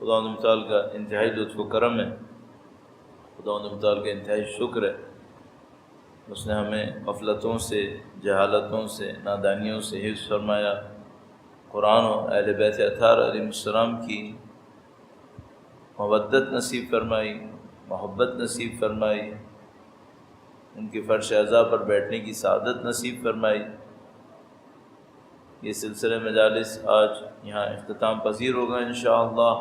خداوند متعال کا انتہائی لطف و کرم ہے، خداوند متعال کا انتہائی شکر ہے، اس نے ہمیں غفلتوں سے، جہالتوں سے، نادانیوں سے حفظ فرمایا، قرآن و اہل بیت اطہار علیہ السلام کی مودت نصیب فرمائی، محبت نصیب فرمائی، ان کے فرش اعضاء پر بیٹھنے کی سعادت نصیب فرمائی۔ یہ سلسلہ مجالس آج یہاں اختتام پذیر ہوگا انشاءاللہ،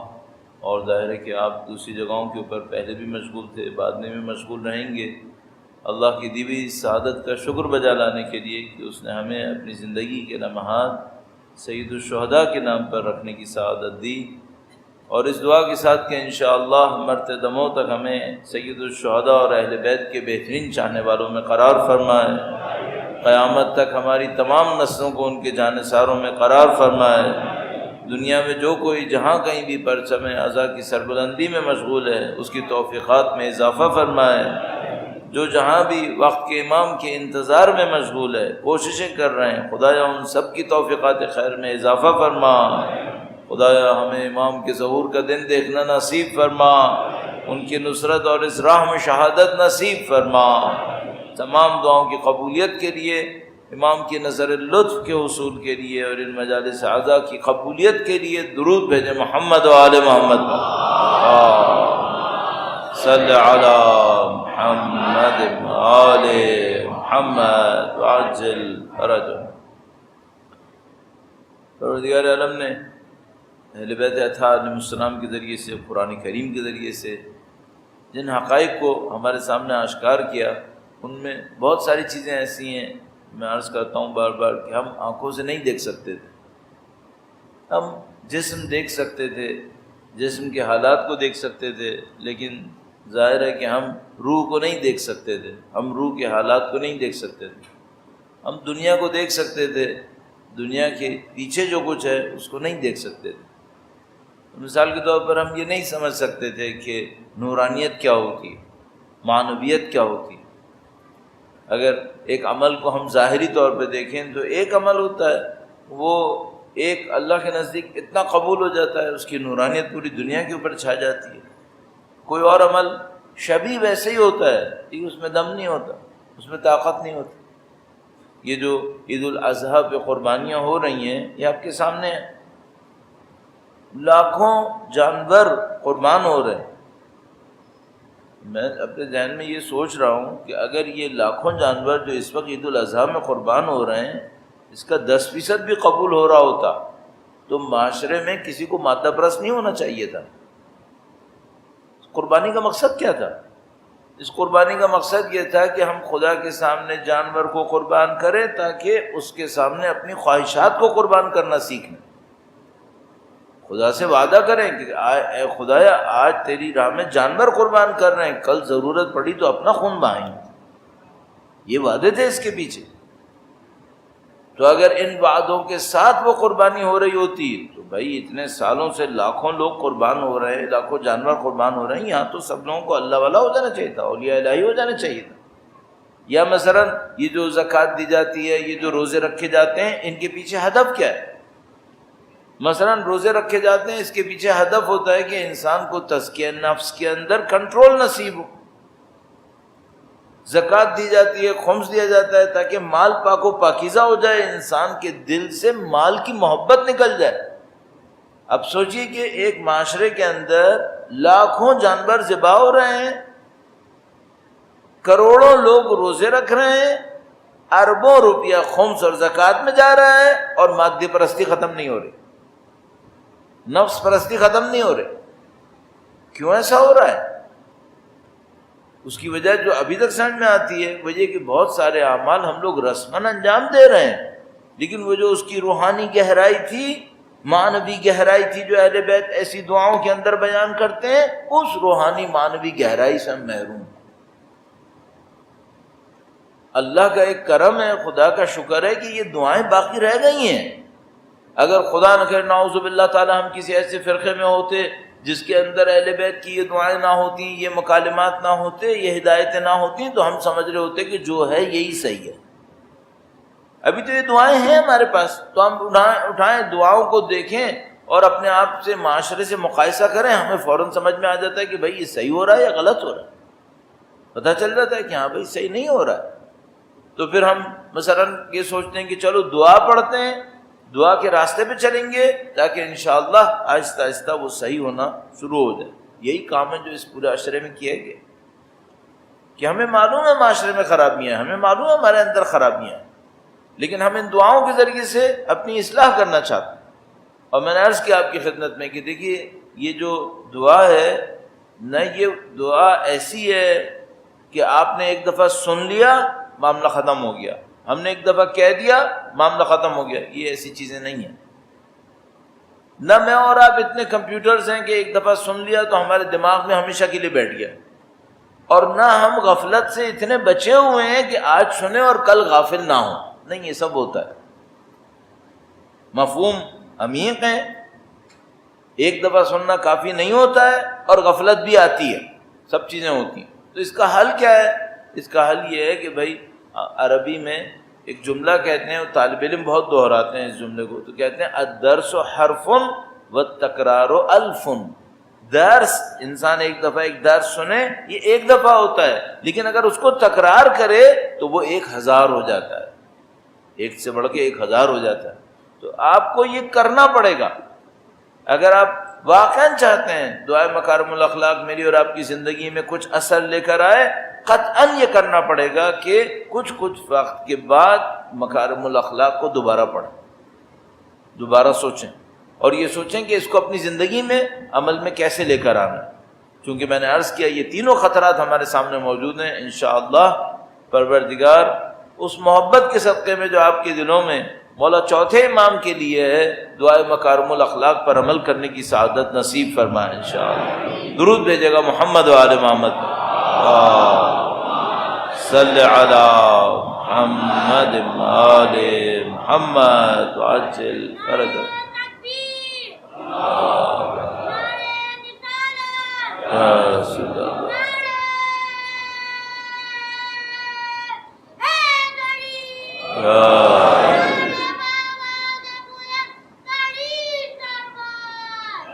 اور ظاہر ہے کہ آپ دوسری جگہوں کے اوپر پہلے بھی مشغول تھے، بعد میں بھی مشغول رہیں گے۔ اللہ کی دی ہوئی سعادت کا شکر بجا لانے کے لیے کہ اس نے ہمیں اپنی زندگی کے لمحات سید الشہداء کے نام پر رکھنے کی سعادت دی، اور اس دعا کے ساتھ کہ انشاءاللہ مرتے دموں تک ہمیں سید الشہداء اور اہل بیت کے بہترین چاہنے والوں میں قرار فرمائے، قیامت تک ہماری تمام نسلوں کو ان کے جانثاروں میں قرار فرمائے۔ دنیا میں جو کوئی جہاں کہیں بھی پرچم عزا کی سربلندی میں مشغول ہے، اس کی توفیقات میں اضافہ فرمائے۔ جو جہاں بھی وقت کے امام کے انتظار میں مشغول ہے، کوششیں کر رہے ہیں، خدایا ان سب کی توفیقات خیر میں اضافہ فرما۔ خدایا ہمیں امام کے ظہور کا دن دیکھنا نصیب فرما، ان کی نصرت اور اس راہ میں شہادت نصیب فرما۔ تمام دعاؤں کی قبولیت کے لیے، امام کی نظر لطف کے حصول کے لیے، اور ان مجالس اعضاء کی قبولیت کے لیے درود بھیجے محمد و آل محمد صلی علی محمد و آل محمد وعجل فرجهم۔ پروردگار عالم نے اہل بیت اطہار علیہ السلام کے ذریعے سے، قرآن کریم کے ذریعے سے جن حقائق کو ہمارے سامنے آشکار کیا، ان میں بہت ساری چیزیں ایسی ہیں، میں عرض کرتا ہوں بار بار، کہ ہم آنکھوں سے نہیں دیکھ سکتے تھے۔ ہم جسم دیکھ سکتے تھے، جسم کے حالات کو دیکھ سکتے تھے، لیکن ظاہر ہے کہ ہم روح کو نہیں دیکھ سکتے تھے، ہم روح کے حالات کو نہیں دیکھ سکتے تھے۔ ہم دنیا کو دیکھ سکتے تھے، دنیا کے پیچھے جو کچھ ہے اس کو نہیں دیکھ سکتے تھے۔ مثال کے طور پر ہم یہ نہیں سمجھ سکتے تھے کہ نورانیت کیا ہوتی ہے، معنویت کیا ہوتی ہے۔ اگر ایک عمل کو ہم ظاہری طور پہ دیکھیں تو ایک عمل ہوتا ہے، وہ ایک اللہ کے نزدیک اتنا قبول ہو جاتا ہے، اس کی نورانیت پوری دنیا کے اوپر چھا جاتی ہے۔ کوئی اور عمل شبیہ ویسے ہی ہوتا ہے، لیکن اس میں دم نہیں ہوتا، اس میں طاقت نہیں ہوتی۔ یہ جو عید الاضحیٰ پہ قربانیاں ہو رہی ہیں، یہ آپ کے سامنے ہیں، لاکھوں جانور قربان ہو رہے ہیں۔ میں اپنے ذہن میں یہ سوچ رہا ہوں کہ اگر یہ لاکھوں جانور جو اس وقت عید الاضحیٰ میں قربان ہو رہے ہیں، اس کا 10% بھی قبول ہو رہا ہوتا تو معاشرے میں کسی کو مادہ پرست نہیں ہونا چاہیے تھا۔ قربانی کا مقصد کیا تھا؟ اس قربانی کا مقصد یہ تھا کہ ہم خدا کے سامنے جانور کو قربان کریں تاکہ اس کے سامنے اپنی خواہشات کو قربان کرنا سیکھیں۔ خدا سے وعدہ کریں کہ اے خدایا آج تیری راہ میں جانور قربان کر رہے ہیں، کل ضرورت پڑی تو اپنا خون بہائیں گے۔ یہ وعدے تھے اس کے پیچھے۔ تو اگر ان وعدوں کے ساتھ وہ قربانی ہو رہی ہوتی تو بھائی اتنے سالوں سے لاکھوں لوگ قربان ہو رہے ہیں، لاکھوں جانور قربان ہو رہے ہیں، یہاں تو سب لوگوں کو اللہ والا ہو جانا چاہیے تھا، اولیاء الہی ہو جانا چاہیے تھا۔ یا مثلا یہ جو زکوٰۃ دی جاتی ہے، یہ جو روزے رکھے جاتے ہیں، ان کے پیچھے ہدف کیا ہے؟ مثلا روزے رکھے جاتے ہیں، اس کے پیچھے ہدف ہوتا ہے کہ انسان کو تزکیہ نفس کے اندر کنٹرول نصیب ہو۔ زکوٰۃ دی جاتی ہے، خمس دیا جاتا ہے تاکہ مال پاک و پاکیزہ ہو جائے، انسان کے دل سے مال کی محبت نکل جائے۔ اب سوچئے کہ ایک معاشرے کے اندر لاکھوں جانور ذبح ہو رہے ہیں، کروڑوں لوگ روزے رکھ رہے ہیں، اربوں روپیہ خمس اور زکوٰۃ میں جا رہا ہے، اور مادی پرستی ختم نہیں ہو رہی، نفس پرستی ختم نہیں ہو رہی۔ کیوں ایسا ہو رہا ہے؟ اس کی وجہ جو ابھی تک سمجھ میں آتی ہے وہ یہ کہ بہت سارے اعمال ہم لوگ رسماً انجام دے رہے ہیں، لیکن وہ جو اس کی روحانی گہرائی تھی، معنوی گہرائی تھی، جو اہل بیت ایسی دعاؤں کے اندر بیان کرتے ہیں، اس روحانی معنوی گہرائی سے ہم محروم ہیں۔ اللہ کا ایک کرم ہے، خدا کا شکر ہے کہ یہ دعائیں باقی رہ گئی ہیں۔ اگر خدا نہ کرے نعوذ باللہ تعالی ہم کسی ایسے فرقے میں ہوتے جس کے اندر اہل بیت کی یہ دعائیں نہ ہوتی، یہ مکالمات نہ ہوتے، یہ ہدایتیں نہ ہوتی، تو ہم سمجھ رہے ہوتے کہ جو ہے یہی صحیح ہے۔ ابھی تو یہ دعائیں ہیں ہمارے پاس، تو ہم اٹھائیں دعاؤں کو دیکھیں اور اپنے آپ سے معاشرے سے مقایسہ کریں، ہمیں فوراً سمجھ میں آ جاتا ہے کہ بھائی یہ صحیح ہو رہا ہے یا غلط ہو رہا ہے، پتہ چل جاتا ہے کہ ہاں بھائی صحیح نہیں ہو رہا ہے۔ تو پھر ہم مثلاً یہ سوچتے ہیں کہ چلو دعا پڑھتے ہیں، دعا کے راستے پہ چلیں گے تاکہ انشاءاللہ آہستہ آہستہ وہ صحیح ہونا شروع ہو جائے۔ یہی کام ہے جو اس پورے عشرے میں کیا گیا کہ ہمیں معلوم ہے معاشرے میں خرابیاں ہیں، ہمیں معلوم ہے ہمارے اندر خرابیاں ہیں، لیکن ہم ان دعاؤں کے ذریعے سے اپنی اصلاح کرنا چاہتے ہیں۔ اور میں نے عرض کیا آپ کی خدمت میں کہ دیکھیے یہ جو دعا ہے نہ، یہ دعا ایسی ہے کہ آپ نے ایک دفعہ سن لیا معاملہ ختم ہو گیا، ہم نے ایک دفعہ کہہ دیا معاملہ ختم ہو گیا، یہ ایسی چیزیں نہیں ہیں۔ نہ میں اور آپ اتنے کمپیوٹرز ہیں کہ ایک دفعہ سن لیا تو ہمارے دماغ میں ہمیشہ کے لیے بیٹھ گیا، اور نہ ہم غفلت سے اتنے بچے ہوئے ہیں کہ آج سنیں اور کل غافل نہ ہوں، نہیں، یہ سب ہوتا ہے۔ مفہوم عمیق ہے، ایک دفعہ سننا کافی نہیں ہوتا ہے اور غفلت بھی آتی ہے، سب چیزیں ہوتی ہیں۔ تو اس کا حل کیا ہے؟ اس کا حل یہ ہے کہ بھائی عربی میں ایک جملہ کہتے ہیں، وہ طالب علم بہت دہراتے ہیں اس جملے کو، تو کہتے ہیں الدرس حرف والتکرار الف۔ درس، انسان ایک دفعہ ایک درس سنے، یہ ایک دفعہ ہوتا ہے، لیکن اگر اس کو تکرار کرے تو وہ 1000 ہو جاتا ہے، ایک سے بڑھ کے 1000 ہو جاتا ہے۔ تو آپ کو یہ کرنا پڑے گا اگر آپ واقعاً چاہتے ہیں دعائے مکارم الاخلاق میری اور آپ کی زندگی میں کچھ اثر لے کر آئے، قطعاً یہ کرنا پڑے گا کہ کچھ وقت کے بعد مکارم الاخلاق کو دوبارہ پڑھیں، دوبارہ سوچیں، اور یہ سوچیں کہ اس کو اپنی زندگی میں عمل میں کیسے لے کر آنا ہے۔ چونکہ میں نے عرض کیا یہ تینوں خطرات ہمارے سامنے موجود ہیں۔ انشاءاللہ پروردگار اس محبت کے صدقے میں جو آپ کے دلوں میں مولا چوتھے امام کے لیے ہے، دعائے مکارم الاخلاق پر عمل کرنے کی سعادت نصیب فرمائے انشاءاللہ۔ درود بھیجے گا محمد و آل محمد، صلی علی محمد آل محمد وعجل فرجہ۔ یا رسول اللہ،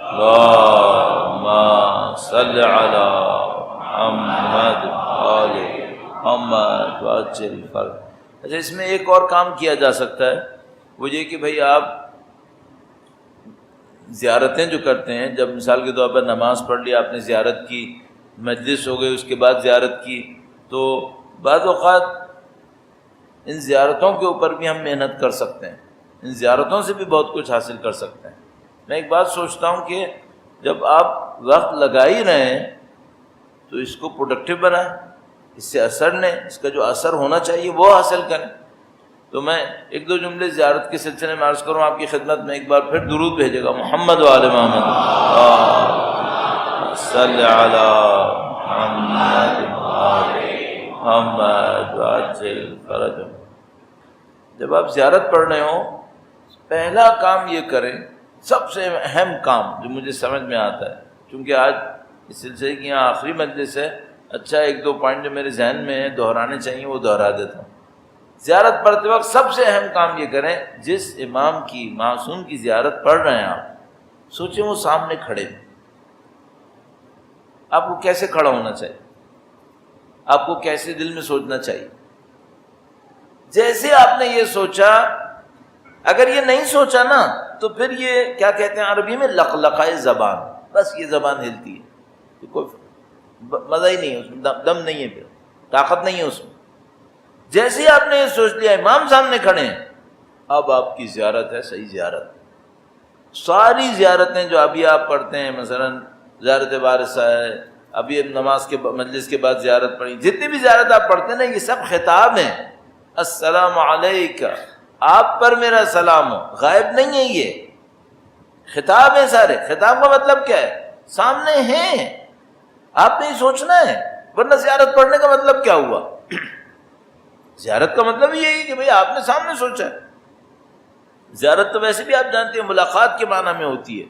اللہم صلی علی محمد آل محمد وعجل فرجہ۔ اچھا، اس میں ایک اور کام کیا جا سکتا ہے، وہ یہ کہ بھئی آپ زیارتیں جو کرتے ہیں، جب مثال کے طور پر نماز پڑھ لی آپ نے، زیارت کی، مجلس ہو گئی، اس کے بعد زیارت کی، تو بعض اوقات ان زیارتوں کے اوپر بھی ہم محنت کر سکتے ہیں، ان زیارتوں سے بھی بہت کچھ حاصل کر سکتے ہیں۔ میں ایک بات سوچتا ہوں کہ جب آپ وقت لگا ہی رہے ہیں تو اس کو پروڈکٹیو بنائیں، اس سے اثر لیں، اس کا جو اثر ہونا چاہیے وہ حاصل کریں۔ تو میں ایک دو جملے زیارت کے سلسلے میں عرض کروں آپ کی خدمت میں، ایک بار پھر درود بھیجے گا محمد و آل محمد، صلی علی محمد آل محمد وعجل فرجہ۔ جب آپ زیارت پڑھ رہے ہوں، پہلا کام یہ کریں، سب سے اہم کام جو مجھے سمجھ میں آتا ہے، چونکہ آج اس سلسلے کی یہاں آخری مجلس ہے، اچھا ایک دو پوائنٹ جو میرے ذہن میں ہیں دہرانے چاہیے وہ دہرا دیتا ہوں۔ زیارت پڑھتے وقت سب سے اہم کام یہ کریں، جس امام کی، معصوم کی زیارت پڑھ رہے ہیں آپ، سوچیں وہ سامنے کھڑے ہیں، آپ کو کیسے کھڑا ہونا چاہیے، آپ کو کیسے دل میں سوچنا چاہیے۔ جیسے آپ نے یہ سوچا، اگر یہ نہیں سوچا نا تو پھر یہ کیا کہتے ہیں عربی میں، لقلقائے زبان، بس یہ زبان ہلتی ہے، کوئی مزہ ہی نہیں ہے اس میں، دم نہیں ہے، پھر طاقت نہیں ہے اس میں۔ جیسے ہی آپ نے یہ سوچ لیا امام سامنے کھڑے ہیں، اب آپ کی زیارت ہے صحیح زیارت۔ ساری زیارتیں جو ابھی آپ پڑھتے ہیں، مثلا زیارت وارثہ ہے، ابھی نماز کے مجلس کے بعد زیارت پڑھی، جتنی بھی زیارت آپ پڑھتے ہیں نا، یہ سب خطاب ہیں، السلام علیکہ، آپ پر میرا سلام ہو، غائب نہیں ہے، یہ خطاب ہیں سارے۔ خطاب کا مطلب کیا ہے؟ سامنے ہیں، آپ نے ہی سوچنا ہے، ورنہ زیارت پڑھنے کا مطلب کیا ہوا؟ زیارت کا مطلب یہی کہ بھئی آپ نے سامنے سوچا ہے۔ زیارت تو ویسے بھی آپ جانتے ہیں ملاقات کے معنی میں ہوتی ہے،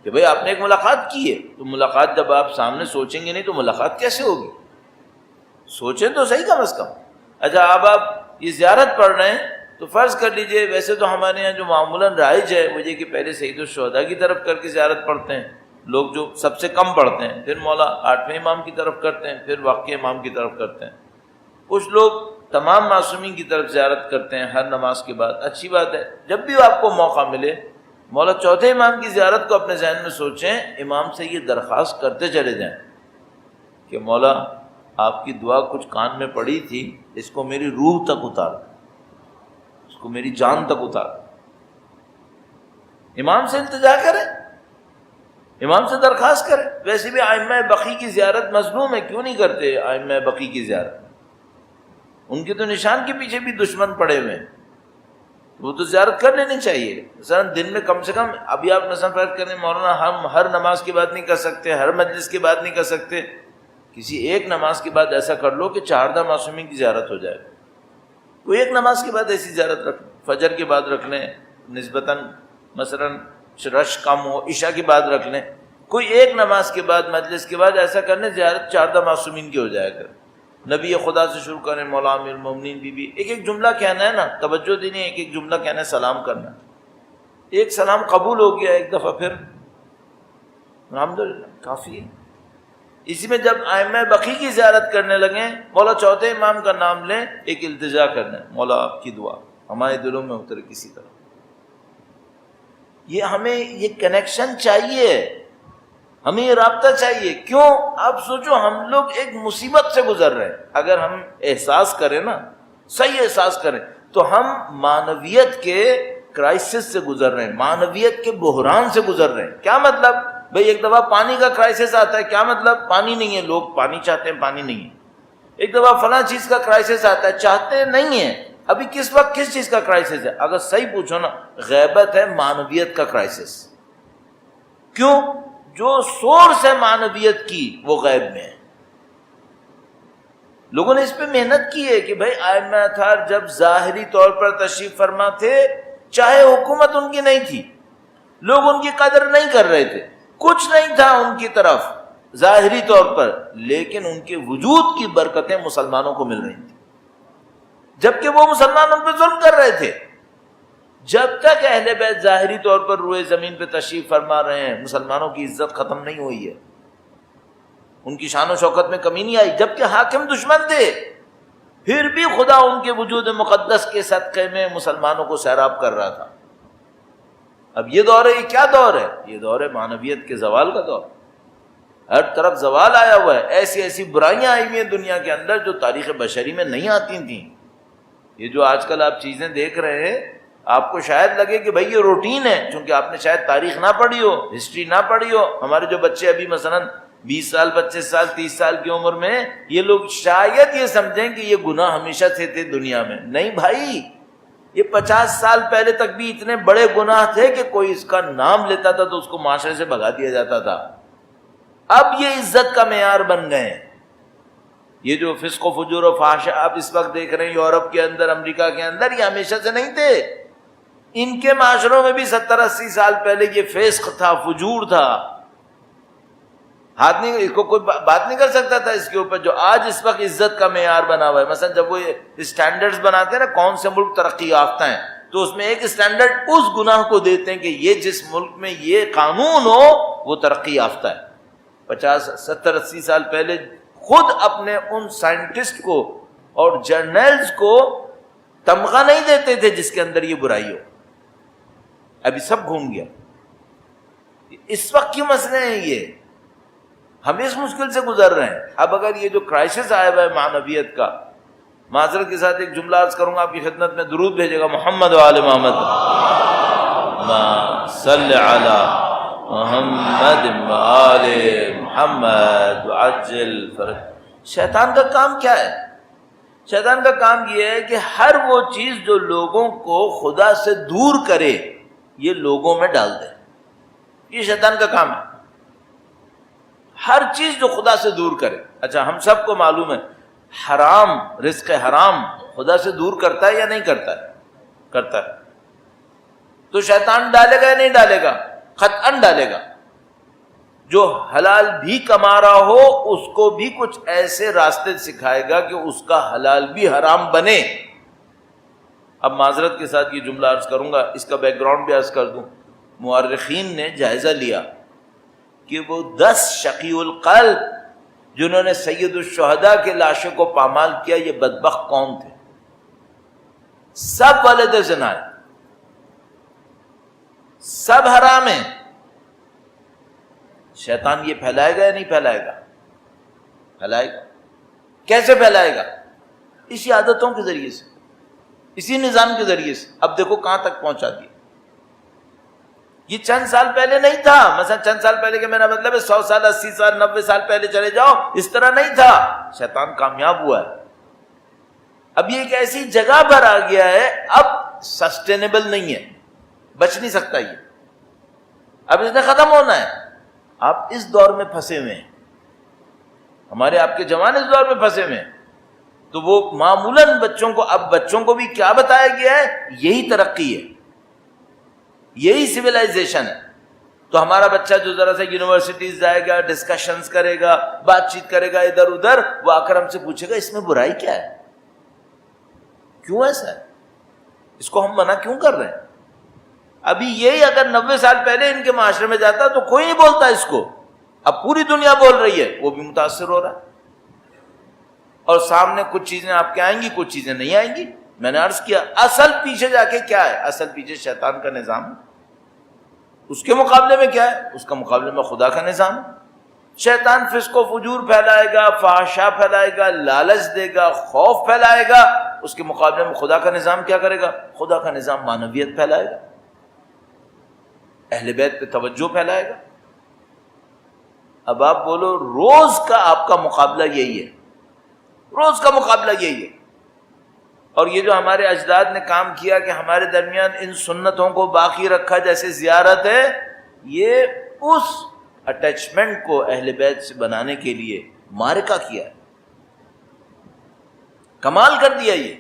کہ بھئی آپ نے ایک ملاقات کی ہے، تو ملاقات جب آپ سامنے سوچیں گے نہیں تو ملاقات کیسے ہوگی؟ سوچیں تو صحیح کم از کم۔ اچھا، اب آپ یہ زیارت پڑھ رہے ہیں تو فرض کر لیجئے، ویسے تو ہمارے یہاں جو معمولاً رائج ہے وہ یہ کہ پہلے سید الشہداء کی طرف کر کے زیارت پڑھتے ہیں لوگ، جو سب سے کم پڑھتے ہیں، پھر مولا 8ویں امام کی طرف کرتے ہیں، پھر واقعی امام کی طرف کرتے ہیں۔ کچھ لوگ تمام معصومین کی طرف زیارت کرتے ہیں ہر نماز کے بعد، اچھی بات ہے۔ جب بھی آپ کو موقع ملے مولا چوتھے امام کی زیارت کو اپنے ذہن میں سوچیں، امام سے یہ درخواست کرتے چلے جائیں کہ مولا آپ کی دعا کچھ کان میں پڑی تھی، اس کو میری روح تک اتار، اس کو میری جان تک اتار۔ امام سے التجا کریں، امام سے درخواست کریں۔ ویسے بھی ائمہ بقی کی زیارت مظلوم ہے، کیوں نہیں کرتے ائمہ بقی کی زیارت؟ ان کے تو نشان کے پیچھے بھی دشمن پڑے ہوئے ہیں، وہ تو زیارت کر لینی چاہیے۔ مثلا دن میں کم سے کم، ابھی آپ مثلا فرض کریں مولانا ہم ہر نماز کے بعد نہیں کر سکتے، ہر مجلس کے بعد نہیں کر سکتے، کسی ایک نماز کے بعد ایسا کر لو کہ 4 معصومین کی زیارت ہو جائے۔ کوئی ایک نماز کے بعد ایسی زیارت رکھ، فجر کے بعد رکھ لیں، نسبتاً مثلا رش کم ہو، عشاء کے بعد رکھ لیں، کوئی ایک نماز کے بعد مجلس کے بعد ایسا کرنے زیارت 4 معصومین کی ہو جائے گا۔ نبی خدا سے شروع کریں، مولا امیر المومنین بی بی، ایک جملہ کہنا ہے نا، توجہ دینی، ایک جملہ کہنا ہے، سلام کرنا، ایک سلام قبول ہو گیا ایک دفعہ، پھر الحمدللہ کافی ہے۔ اسی میں جب ائمہ بقی کی زیارت کرنے لگیں، مولا چوتھے امام کا نام لیں، ایک التجا کرنا ہے، مولا آپ کی دعا ہمارے دلوں میں اترے کسی طرح۔ یہ ہمیں یہ کنیکشن چاہیے، ہمیں یہ رابطہ چاہیے۔ کیوں؟ آپ سوچو، ہم لوگ ایک مصیبت سے گزر رہے ہیں۔ اگر ہم احساس کریں نا، صحیح احساس کریں، تو ہم معنویت کے کرائسس سے گزر رہے ہیں، معنویت کے بحران سے گزر رہے ہیں۔ کیا مطلب؟ بھئی ایک دفعہ پانی کا کرائسس آتا ہے، کیا مطلب؟ پانی نہیں ہے، لوگ پانی چاہتے ہیں، پانی نہیں ہے۔ ایک دفعہ فلاں چیز کا کرائسس آتا ہے، چاہتے نہیں ہیں۔ ابھی کس وقت کس چیز کا کرائسس ہے؟ اگر صحیح پوچھو نا، غیبت ہے، معنویت کا کرائسس۔ کیوں؟ جو سورس ہے معنویت کی وہ غیب میں ہے۔ لوگوں نے اس پہ محنت کی ہے کہ بھائی ائمہ اطہار جب ظاہری طور پر تشریف فرما تھے، چاہے حکومت ان کی نہیں تھی، لوگ ان کی قدر نہیں کر رہے تھے، کچھ نہیں تھا ان کی طرف ظاہری طور پر، لیکن ان کے وجود کی برکتیں مسلمانوں کو مل رہی تھیں، جبکہ وہ مسلمان ان پہ ظلم کر رہے تھے۔ جب تک اہل بیت ظاہری طور پر روئے زمین پہ تشریف فرما رہے ہیں، مسلمانوں کی عزت ختم نہیں ہوئی ہے، ان کی شان و شوکت میں کمی نہیں آئی، جبکہ حاکم دشمن تھے، پھر بھی خدا ان کے وجود مقدس کے صدقے میں مسلمانوں کو سیراب کر رہا تھا۔ اب یہ دور ہے، یہ کیا دور ہے؟ یہ دور ہے معنویت کے زوال کا دور۔ ہر طرف زوال آیا ہوا ہے، ایسی ایسی برائیاں آئی ہوئی ہیں دنیا کے اندر جو تاریخ بشری میں نہیں آتی تھیں۔ یہ جو آج کل آپ چیزیں دیکھ رہے ہیں، آپ کو شاید لگے کہ بھئی یہ روٹین ہے، چونکہ آپ نے شاید تاریخ نہ پڑھی ہو، ہسٹری نہ پڑھی ہو۔ ہمارے جو بچے ابھی مثلا 20 سال 25 سال 30 سال کی عمر میں، یہ لوگ شاید یہ سمجھیں کہ یہ گناہ ہمیشہ سے تھے دنیا میں۔ نہیں بھائی، یہ 50 سال پہلے تک بھی اتنے بڑے گناہ تھے کہ کوئی اس کا نام لیتا تھا تو اس کو معاشرے سے بھگا دیا جاتا تھا۔ اب یہ عزت کا معیار بن گئے ہیں۔ یہ جو فسق و فجور و فحش آپ اس وقت دیکھ رہے ہیں یورپ کے اندر، امریکہ کے اندر، یہ ہمیشہ سے نہیں تھے۔ ان کے معاشروں میں بھی 70-80 سال پہلے یہ فسق تھا، فجور تھا۔ ہاتھ نہیں، اس کو کوئی بات نہیں کر سکتا تھا اس کے اوپر، جو آج اس وقت عزت کا معیار بنا ہوا ہے۔ مثلا جب وہ اسٹینڈرڈز بناتے ہیں نا، کون سے ملک ترقی یافتہ ہیں، تو اس میں ایک اسٹینڈرڈ اس گناہ کو دیتے ہیں کہ یہ جس ملک میں یہ قانون ہو وہ ترقی یافتہ ہے۔ 50 70 80 سال پہلے خود اپنے ان سائنٹسٹ کو اور جرنلز کو تمغہ نہیں دیتے تھے جس کے اندر یہ برائی ہو۔ ابھی سب گھوم گیا۔ اس وقت کی مسئلے ہیں یہ، ہم اس مشکل سے گزر رہے ہیں۔ اب اگر یہ جو کرائسس آیا ہوا ہے معنویت کا، معذرت کے ساتھ ایک جملہ عرض کروں گا آپ کی خدمت میں، درود بھیجے گا محمد و آل محمد، صلی علی محمد و آل محمد وعجل فرج۔ شیطان کا کام کیا ہے؟ شیطان کا کام یہ ہے کہ ہر وہ چیز جو لوگوں کو خدا سے دور کرے، یہ لوگوں میں ڈال دے۔ یہ شیطان کا کام ہے، ہر چیز جو خدا سے دور کرے۔ اچھا، ہم سب کو معلوم ہے حرام، رزق حرام خدا سے دور کرتا ہے یا نہیں کرتا ہے؟ کرتا ہے۔ تو شیطان ڈالے گا یا نہیں ڈالے گا؟ قطعاً ڈالے گا۔ جو حلال بھی کما رہا ہو اس کو بھی کچھ ایسے راستے سکھائے گا کہ اس کا حلال بھی حرام بنے۔ اب معذرت کے ساتھ یہ جملہ عرض کروں گا، اس کا بیک گراؤنڈ بھی عرض کر دوں. مورخین نے جائزہ لیا کہ وہ 10 شقی القلب جنہوں نے سید الشہداء کے لاشوں کو پامال کیا، یہ بدبخت کون تھے؟ سب ولد زنا ہیں، سب حرام ہیں. شیطان یہ پھیلائے گا یا نہیں پھیلائے گا؟ پھیلائے گا. کیسے پھیلائے گا؟ اسی عادتوں کے ذریعے سے، اسی نظام کے ذریعے سے. اب دیکھو کہاں تک پہنچا دیا. یہ چند سال پہلے نہیں تھا. مثلا چند سال پہلے کہ میرا مطلب ہے 100 سال 80 سال 90 سال پہلے چلے جاؤ، اس طرح نہیں تھا. شیطان کامیاب ہوا ہے. اب یہ ایک ایسی جگہ پر آ گیا ہے، اب سسٹینیبل نہیں ہے، بچ نہیں سکتا یہ. اب اس نے ختم ہونا ہے. آپ اس دور میں پھنسے ہوئے ہیں، ہمارے آپ کے جوان اس دور میں پھنسے ہوئے ہیں. تو وہ معمولاً بچوں کو، اب بچوں کو بھی کیا بتایا گیا ہے؟ یہی ترقی ہے، یہی سویلائزیشن ہے. تو ہمارا بچہ جو ذرا سا یونیورسٹیز جائے گا، ڈسکشنز کرے گا، بات چیت کرے گا ادھر ادھر، وہ آ کر ہم سے پوچھے گا اس میں برائی کیا ہے، کیوں ایسا ہے، اس کو ہم منع کیوں کر رہے ہیں؟ ابھی یہی اگر 90 سال پہلے ان کے معاشرے میں جاتا تو کوئی نہیں بولتا اس کو. اب پوری دنیا بول رہی ہے، وہ بھی متاثر ہو رہا ہے. اور سامنے کچھ چیزیں آپ کے آئیں گی، کچھ چیزیں نہیں آئیں گی. میں نے عرض کیا اصل پیچھے جا کے کیا ہے؟ اصل پیچھے شیطان کا نظام ہے. اس کے مقابلے میں کیا ہے؟ اس کا مقابلے میں خدا کا نظام ہے. شیطان فسق و فجور پھیلائے گا، فحشا پھیلائے گا، لالچ دے گا، خوف پھیلائے گا. اس کے مقابلے میں خدا کا نظام کیا کرے گا؟ خدا کا نظام معنویت پھیلائے گا، اہل بیت پہ توجہ پھیلائے گا. اب آپ بولو روز کا آپ کا مقابلہ یہی ہے، روز کا مقابلہ یہی ہے. اور یہ جو ہمارے اجداد نے کام کیا کہ ہمارے درمیان ان سنتوں کو باقی رکھا جیسے زیارت ہے، یہ اس اٹیچمنٹ کو اہل بیت سے بنانے کے لیے معرکہ کیا ہے. کمال کر دیا. یہ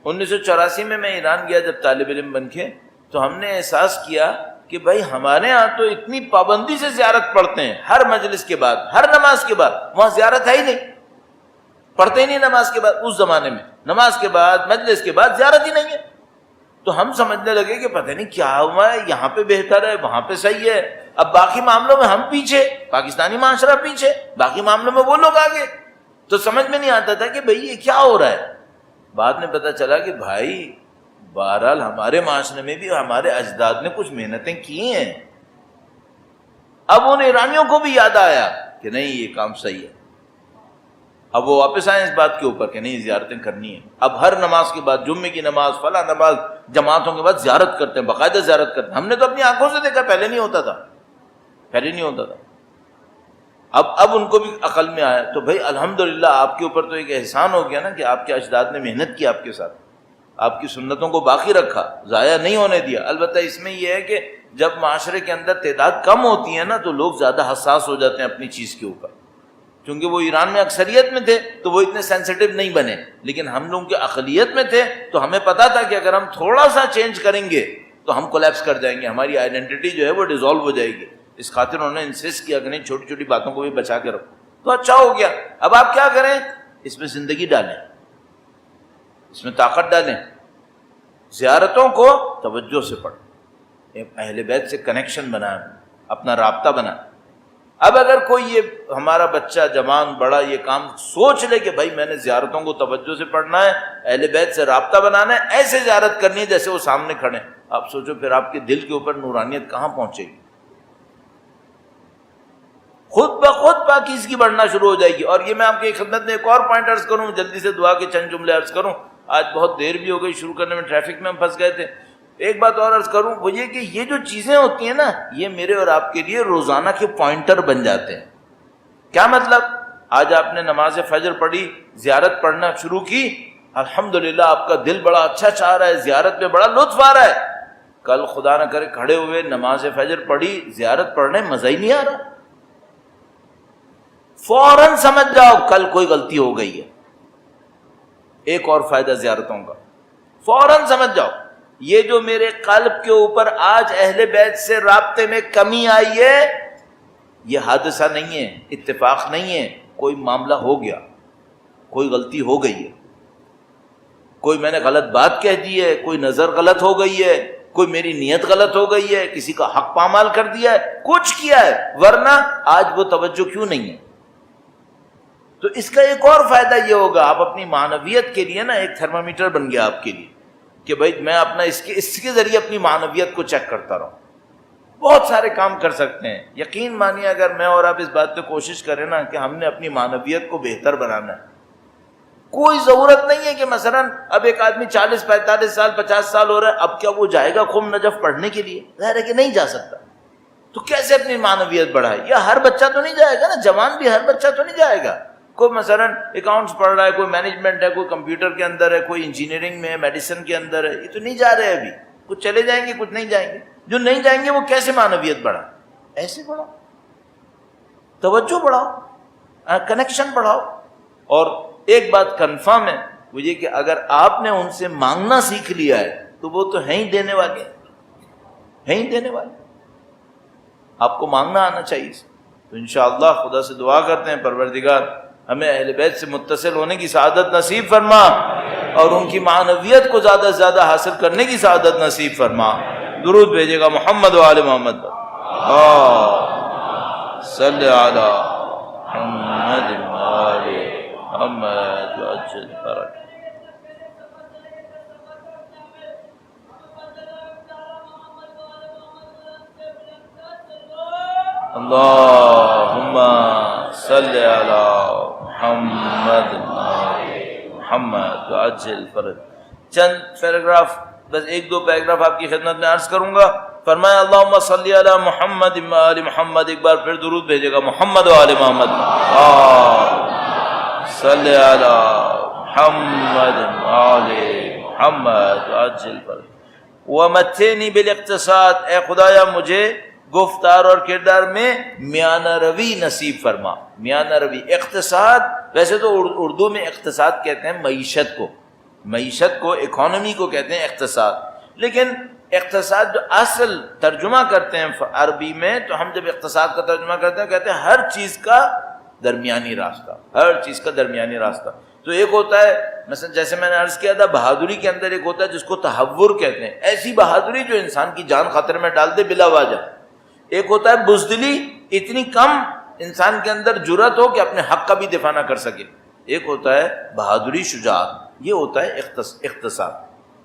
1984 میں ایران گیا جب طالب علم بن کے، تو ہم نے احساس کیا کہ بھائی ہمارے ہاں تو اتنی پابندی سے زیارت پڑھتے ہیں، ہر مجلس کے بعد، ہر نماز کے بعد. وہاں زیارت ہے ہی نہیں، پڑھتے ہی نہیں نماز کے بعد. اس زمانے میں نماز کے بعد، مجلس کے بعد زیارت ہی نہیں ہے. تو ہم سمجھنے لگے کہ پتہ نہیں کیا ہوا ہے، یہاں پہ بہتر ہے، وہاں پہ صحیح ہے. اب باقی معاملوں میں ہم پیچھے، پاکستانی معاشرہ پیچھے، باقی معاملوں میں وہ لوگ آگے. تو سمجھ میں نہیں آتا تھا کہ بھئی یہ کیا ہو رہا ہے. بعد میں پتہ چلا کہ بھائی بہرحال ہمارے معاشرے میں بھی ہمارے اجداد نے کچھ محنتیں کی ہیں. اب ان ایرانیوں کو بھی یاد آیا کہ نہیں یہ کام صحیح ہے. اب وہ واپس آئے اس بات کے اوپر کہ نہیں زیارتیں کرنی ہیں. اب ہر نماز کے بعد، جمعے کی نماز، فلاں نماز، جماعتوں کے بعد زیارت کرتے ہیں، باقاعدہ زیارت کرتے ہیں. ہم نے تو اپنی آنکھوں سے دیکھا، پہلے نہیں ہوتا تھا، پہلے نہیں ہوتا تھا. اب ان کو بھی عقل میں آیا. تو بھائی الحمدللہ آپ کے اوپر تو ایک احسان ہو گیا نا کہ آپ کے اجداد نے محنت کی آپ کے ساتھ، آپ کی سنتوں کو باقی رکھا، ضائع نہیں ہونے دیا. البتہ اس میں یہ ہے کہ جب معاشرے کے اندر تعداد کم ہوتی ہے نا تو لوگ زیادہ حساس ہو جاتے ہیں اپنی چیز کے اوپر. چونکہ وہ ایران میں اکثریت میں تھے تو وہ اتنے سینسیٹیو نہیں بنے، لیکن ہم لوگوں کے اقلیت میں تھے تو ہمیں پتا تھا کہ اگر ہم تھوڑا سا چینج کریں گے تو ہم کولیپس کر جائیں گے، ہماری آئیڈینٹی جو ہے وہ ڈیزالو ہو جائے گی. اس خاطر انہوں نے انسسٹ کیا کہ نہیں چھوٹی چھوٹی باتوں کو بھی بچا کے رکھو. تو اچھا ہو گیا. اب آپ کیا کریں؟ اس میں زندگی ڈالیں، اس میں طاقت ڈالیں، زیارتوں کو توجہ سے پڑھیں، اہل بیت سے کنیکشن بنائیں، اپنا رابطہ بنائیں. اب اگر کوئی یہ ہمارا بچہ جوان بڑا یہ کام سوچ لے کہ بھائی میں نے زیارتوں کو توجہ سے پڑھنا ہے، اہل بیت سے رابطہ بنانا ہے، ایسے زیارت کرنی ہے جیسے وہ سامنے کھڑے ہیں، آپ سوچو پھر آپ کے دل کے اوپر نورانیت کہاں پہنچے گی. خود بخود پاکیزگی بڑھنا شروع ہو جائے گی. اور یہ میں آپ کی خدمت میں ایک اور پوائنٹ عرض کروں، جلدی سے دعا کے چند جملے عرض کروں. آج بہت دیر بھی ہو گئی، شروع کرنے میں ٹریفک میں ہم پھنس گئے تھے. ایک بات اور عرض کروں، وہ یہ کہ یہ جو چیزیں ہوتی ہیں نا، یہ میرے اور آپ کے لیے روزانہ کے پوائنٹر بن جاتے ہیں. کیا مطلب؟ آج آپ نے نماز فجر پڑھی، زیارت پڑھنا شروع کی، الحمدللہ آپ کا دل بڑا اچھا چاہ رہا ہے، زیارت میں بڑا لطف آ رہا ہے. کل خدا نہ کرے کھڑے ہوئے نماز فجر پڑھی، زیارت پڑھنے مزہ ہی نہیں آ رہا، فوراً سمجھ جاؤ کل کوئی غلطی ہو گئی ہے. ایک اور فائدہ زیارتوں کا، فوراً سمجھ جاؤ یہ جو میرے قلب کے اوپر آج اہل بیت سے رابطے میں کمی آئی ہے، یہ حادثہ نہیں ہے، اتفاق نہیں ہے، کوئی معاملہ ہو گیا، کوئی غلطی ہو گئی ہے، کوئی میں نے غلط بات کہہ دی ہے، کوئی نظر غلط ہو گئی ہے، کوئی میری نیت غلط ہو گئی ہے، کسی کا حق پامال کر دیا ہے، کچھ کیا ہے، ورنہ آج وہ توجہ کیوں نہیں ہے؟ تو اس کا ایک اور فائدہ یہ ہوگا، آپ اپنی معنویت کے لیے نا ایک تھرمامیٹر بن گیا آپ کے لیے کہ بھائی میں اپنا اس کے ذریعے اپنی معنویت کو چیک کرتا رہوں۔ بہت سارے کام کر سکتے ہیں، یقین مانیے اگر میں اور آپ اس بات پہ کوشش کریں نا کہ ہم نے اپنی معنویت کو بہتر بنانا ہے، کوئی ضرورت نہیں ہے کہ مثلا اب ایک آدمی 40 45 سال 50 سال ہو رہا ہے، اب کیا وہ جائے گا قم نجف پڑھنے کے لیے؟ ظاہر ہے کہ نہیں جا سکتا۔ تو کیسے اپنی معنویت بڑھائے؟ یا ہر بچہ تو نہیں جائے گا نا، جوان بھی ہر بچہ تو نہیں جائے گا۔ کوئی مثلا اکاؤنٹس پڑھ رہا ہے، کوئی مینجمنٹ ہے، کوئی کمپیوٹر کے اندر ہے، کوئی انجینئرنگ میں ہے، میڈیسن کے اندر ہے، یہ تو نہیں جا رہے ابھی، کچھ چلے جائیں گے کچھ نہیں جائیں گے۔ جو نہیں جائیں گے وہ کیسے معنویت بڑھا؟ ایسے بڑھاؤ، توجہ بڑھاؤ، کنیکشن بڑھاؤ۔ اور ایک بات کنفرم ہے وہ یہ کہ اگر آپ نے ان سے مانگنا سیکھ لیا ہے تو وہ تو ہیں ہی دینے والے، ہیں ہی دینے والے۔ آپ کو مانگنا آنا چاہیے۔ تو انشاءاللہ خدا سے دعا کرتے ہیں پروردگار ہمیں اہل بیت سے متصل ہونے کی سعادت نصیب فرما اور ان کی معنویت کو زیادہ سے زیادہ حاصل کرنے کی سعادت نصیب فرما۔ درود بھیجے گا محمد و آل محمد، صلی علی محمد و آل محمد وعجل فرج۔ اللہم صلی علی محمد محمد وعجل فرج۔ چند پیراگراف، بس ایک دو پیراگراف آپ کی خدمت میں عرض کروں گا۔ فرمایا اللہم صلی علی محمد وآل محمد، ایک بار پھر درود بھیجے گا محمد وآل محمد، صلی علی محمد وآل محمد وعجل فرج۔ ومتعنی بالاقتصاد، اے خدایا مجھے گفتار اور کردار میں میانہ روی نصیب فرما۔ میانہ روی، اقتصاد ویسے تو اردو میں اقتصاد کہتے ہیں معیشت کو، معیشت کو، اکانومی کو کہتے ہیں اقتصاد، لیکن اقتصاد جو اصل ترجمہ کرتے ہیں عربی میں، تو ہم جب اقتصاد کا ترجمہ کرتے ہیں کہتے ہیں ہر چیز کا درمیانی راستہ، ہر چیز کا درمیانی راستہ۔ تو ایک ہوتا ہے مثلا جیسے میں نے عرض کیا تھا بہادری کے اندر ایک ہوتا ہے جس کو تحور کہتے ہیں، ایسی بہادری جو انسان کی جان خطرے میں ڈال دے بلا وجہ۔ ایک ہوتا ہے بزدلی، اتنی کم انسان کے اندر جرأت ہو کہ اپنے حق کا بھی دفاع نہ کر سکے۔ ایک ہوتا ہے بہادری، شجاعت، یہ ہوتا ہے اقتصاد،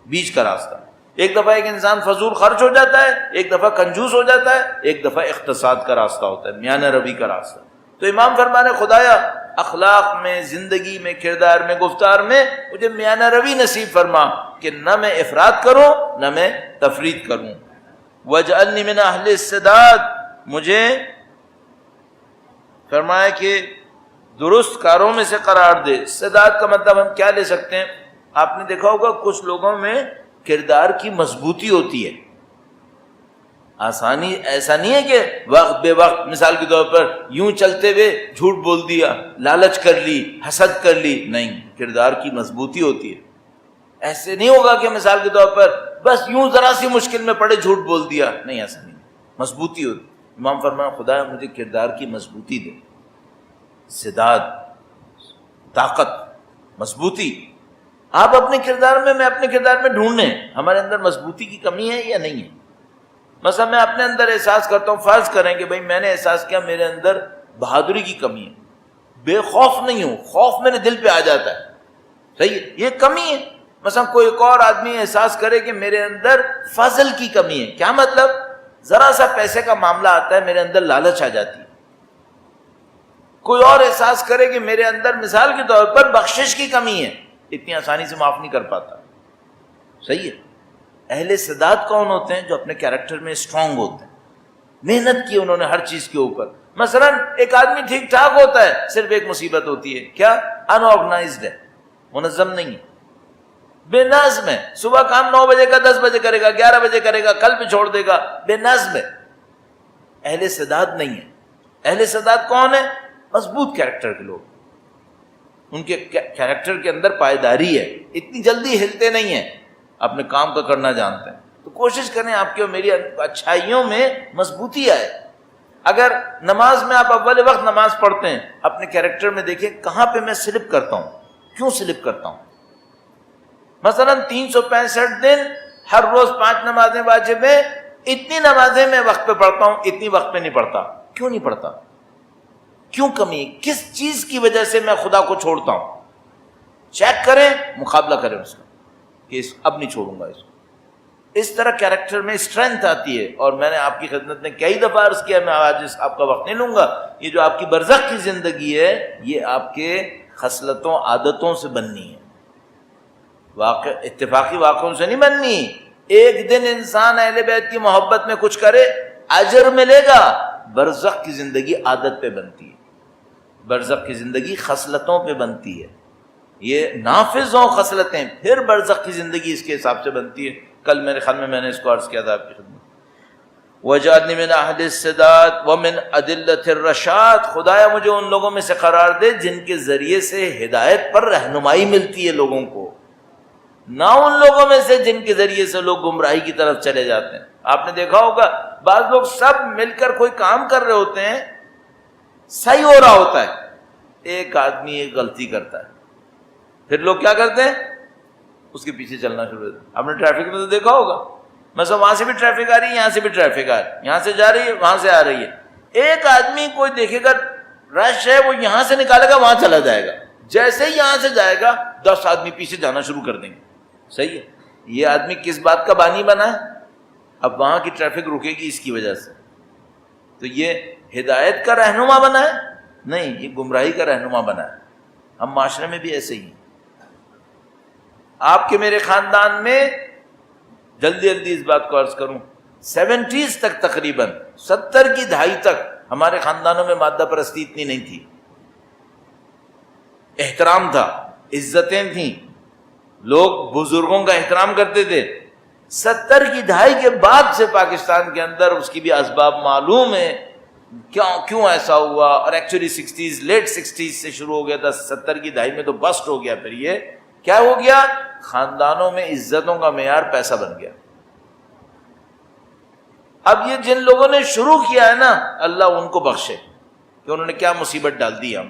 بیچ کا راستہ۔ ایک دفعہ ایک انسان فضول خرچ ہو جاتا ہے، ایک دفعہ کنجوس ہو جاتا ہے، ایک دفعہ اقتصاد کا راستہ ہوتا ہے، میانہ روی کا راستہ۔ تو امام فرمانے خدایا اخلاق میں، زندگی میں، کردار میں، گفتار میں مجھے میانہ روی نصیب فرما کہ نہ میں افراط کروں نہ میں تفریط کروں۔ وَاجْعَلْنِي مِنْ أَهْلِ السَّدَادِ، مجھے فرمایا کہ درست کاروں میں سے قرار دے۔ سداد کا مطلب ہم کیا لے سکتے ہیں؟ آپ نے دیکھا ہوگا کچھ لوگوں میں کردار کی مضبوطی ہوتی ہے، آسانی ایسا نہیں ہے کہ وقت بے وقت مثال کے طور پر یوں چلتے ہوئے جھوٹ بول دیا، لالچ کر لی، حسد کر لی، نہیں، کردار کی مضبوطی ہوتی ہے۔ ایسے نہیں ہوگا کہ مثال کے طور پر بس یوں ذرا سی مشکل میں پڑے جھوٹ بول دیا، نہیں، ایسا نہیں، مضبوطی ہوتی۔ امام فرمایا خدا مجھے کردار کی مضبوطی دے، سداد، طاقت، مضبوطی۔ آپ اپنے کردار میں، میں اپنے کردار میں ڈھونڈیں ہمارے اندر مضبوطی کی کمی ہے یا نہیں ہے۔ مثلا میں اپنے اندر احساس کرتا ہوں، فرض کریں کہ بھئی میں نے احساس کیا میرے اندر بہادری کی کمی ہے، بے خوف نہیں ہوں، خوف میرے دل پہ آ جاتا ہے، صحیح ہے، یہ کمی ہے۔ مثلا کوئی ایک اور آدمی احساس کرے کہ میرے اندر فضل کی کمی ہے، کیا مطلب؟ ذرا سا پیسے کا معاملہ آتا ہے میرے اندر لالچ آ جاتی ہے۔ کوئی اور احساس کرے کہ میرے اندر مثال کے طور پر بخشش کی کمی ہے، اتنی آسانی سے معاف نہیں کر پاتا، صحیح ہے۔ اہل سداد کون ہوتے ہیں؟ جو اپنے کیریکٹر میں اسٹرانگ ہوتے ہیں، محنت کی انہوں نے ہر چیز کے اوپر۔ مثلا ایک آدمی ٹھیک ٹھاک ہوتا ہے، صرف ایک مصیبت ہوتی ہے، کیا؟ ان آرگنائزڈ ہے، منظم نہیں ہے، بے نظم ہے، صبح کام 9 بجے کا 10 بجے کرے گا، 11 بجے کرے گا، کل پہ چھوڑ دے گا، بے نظم ہے، اہل سداد نہیں ہے۔ اہل سداد کون ہے؟ مضبوط کیریکٹر کے لوگ، ان کے کیریکٹر کے اندر پائیداری ہے، اتنی جلدی ہلتے نہیں ہیں، اپنے کام کا کرنا جانتے ہیں۔ تو کوشش کریں آپ کی اور میری اچھائیوں میں مضبوطی آئے۔ اگر نماز میں آپ اول وقت نماز پڑھتے ہیں، اپنے کیریکٹر میں دیکھیں کہاں پہ میں سلپ کرتا ہوں، کیوں سلپ کرتا ہوں، مثلا 365 دن ہر روز 5 نمازیں واجب ہیں، اتنی نمازیں میں وقت پہ پڑھتا ہوں، اتنی وقت پہ نہیں پڑھتا. کیوں نہیں پڑھتا؟ کیوں کمی؟ کس چیز کی وجہ سے میں خدا کو چھوڑتا ہوں؟ چیک کریں، مقابلہ کریں اس کا کہ اب نہیں چھوڑوں گا اس کو. اس طرح کیریکٹر میں اسٹرینتھ آتی ہے. اور میں نے آپ کی خدمت میں کئی دفعہ عرض کیا، میں آج آپ کا وقت نہیں لوں گا، یہ جو آپ کی برزخ کی زندگی ہے یہ آپ کے خصلتوں عادتوں سے بننی ہے، واقع اتفاقی واقعوں سے نہیں بننی. ایک دن انسان اہل بیت کی محبت میں کچھ کرے اجر ملے گا. برزخ کی زندگی عادت پہ بنتی ہے، برزخ کی زندگی خصلتوں پہ بنتی ہے. یہ نافذ ہوں خصلتیں، پھر برزخ کی زندگی اس کے حساب سے بنتی ہے. کل میرے خیال میں نے اس کو عرض کیا تھا آپ کی خدمت. وَجَعَلْنِي مِنْ أَهْلِ السَّدَادِ وَمِنْ أَدِلَّةِ الرَّشَادِ، خدایا مجھے ان لوگوں میں سے قرار دے جن کے ذریعے سے ہدایت پر رہنمائی ملتی ہے لوگوں کو، نہ ان لوگوں میں سے جن کے ذریعے سے لوگ گمراہی کی طرف چلے جاتے ہیں. آپ نے دیکھا ہوگا بعض لوگ سب مل کر کوئی کام کر رہے ہوتے ہیں، صحیح ہو رہا ہوتا ہے، ایک آدمی ایک غلطی کرتا ہے، پھر لوگ کیا کرتے ہیں؟ اس کے پیچھے چلنا شروع کرتے ہیں. آپ نے ٹریفک میں تو دیکھا ہوگا، مثلا وہاں سے بھی ٹریفک آ رہی ہے، یہاں سے بھی ٹریفک آ رہی ہے، یہاں سے جا رہی ہے، وہاں سے آ رہی ہے. ایک آدمی کوئی دیکھے گا رش ہے، وہ یہاں سے نکالے گا وہاں چلا جائے گا، جیسے ہی یہاں سے جائے گا 10 آدمی پیچھے جانا شروع کر دیں گے. صحیح ہے، یہ آدمی کس بات کا بانی بنا ہے؟ اب وہاں کی ٹریفک رکے گی اس کی وجہ سے. تو یہ ہدایت کا رہنما بنا ہے؟ نہیں، یہ گمراہی کا رہنما بنا ہے. ہم معاشرے میں بھی ایسے ہی ہیں. آپ کے میرے خاندان میں جلدی جلدی اس بات کو عرض کروں، 70s تک، تقریباً 70 کی دہائی تک ہمارے خاندانوں میں مادہ پرستی اتنی نہیں تھی. احترام تھا، عزتیں تھیں، لوگ بزرگوں کا احترام کرتے تھے. 70 کی دہائی کے بعد سے پاکستان کے اندر اس کی بھی اسباب معلوم ہے کیوں ایسا ہوا. اور ایکچولی 60s، لیٹ 60s سے شروع ہو گیا تھا، 70 کی دہائی میں تو بسٹ ہو گیا. پھر یہ کیا ہو گیا؟ خاندانوں میں عزتوں کا معیار پیسہ بن گیا. اب یہ جن لوگوں نے شروع کیا ہے نا، اللہ ان کو بخشے کہ انہوں نے کیا مصیبت ڈال دی. ہم،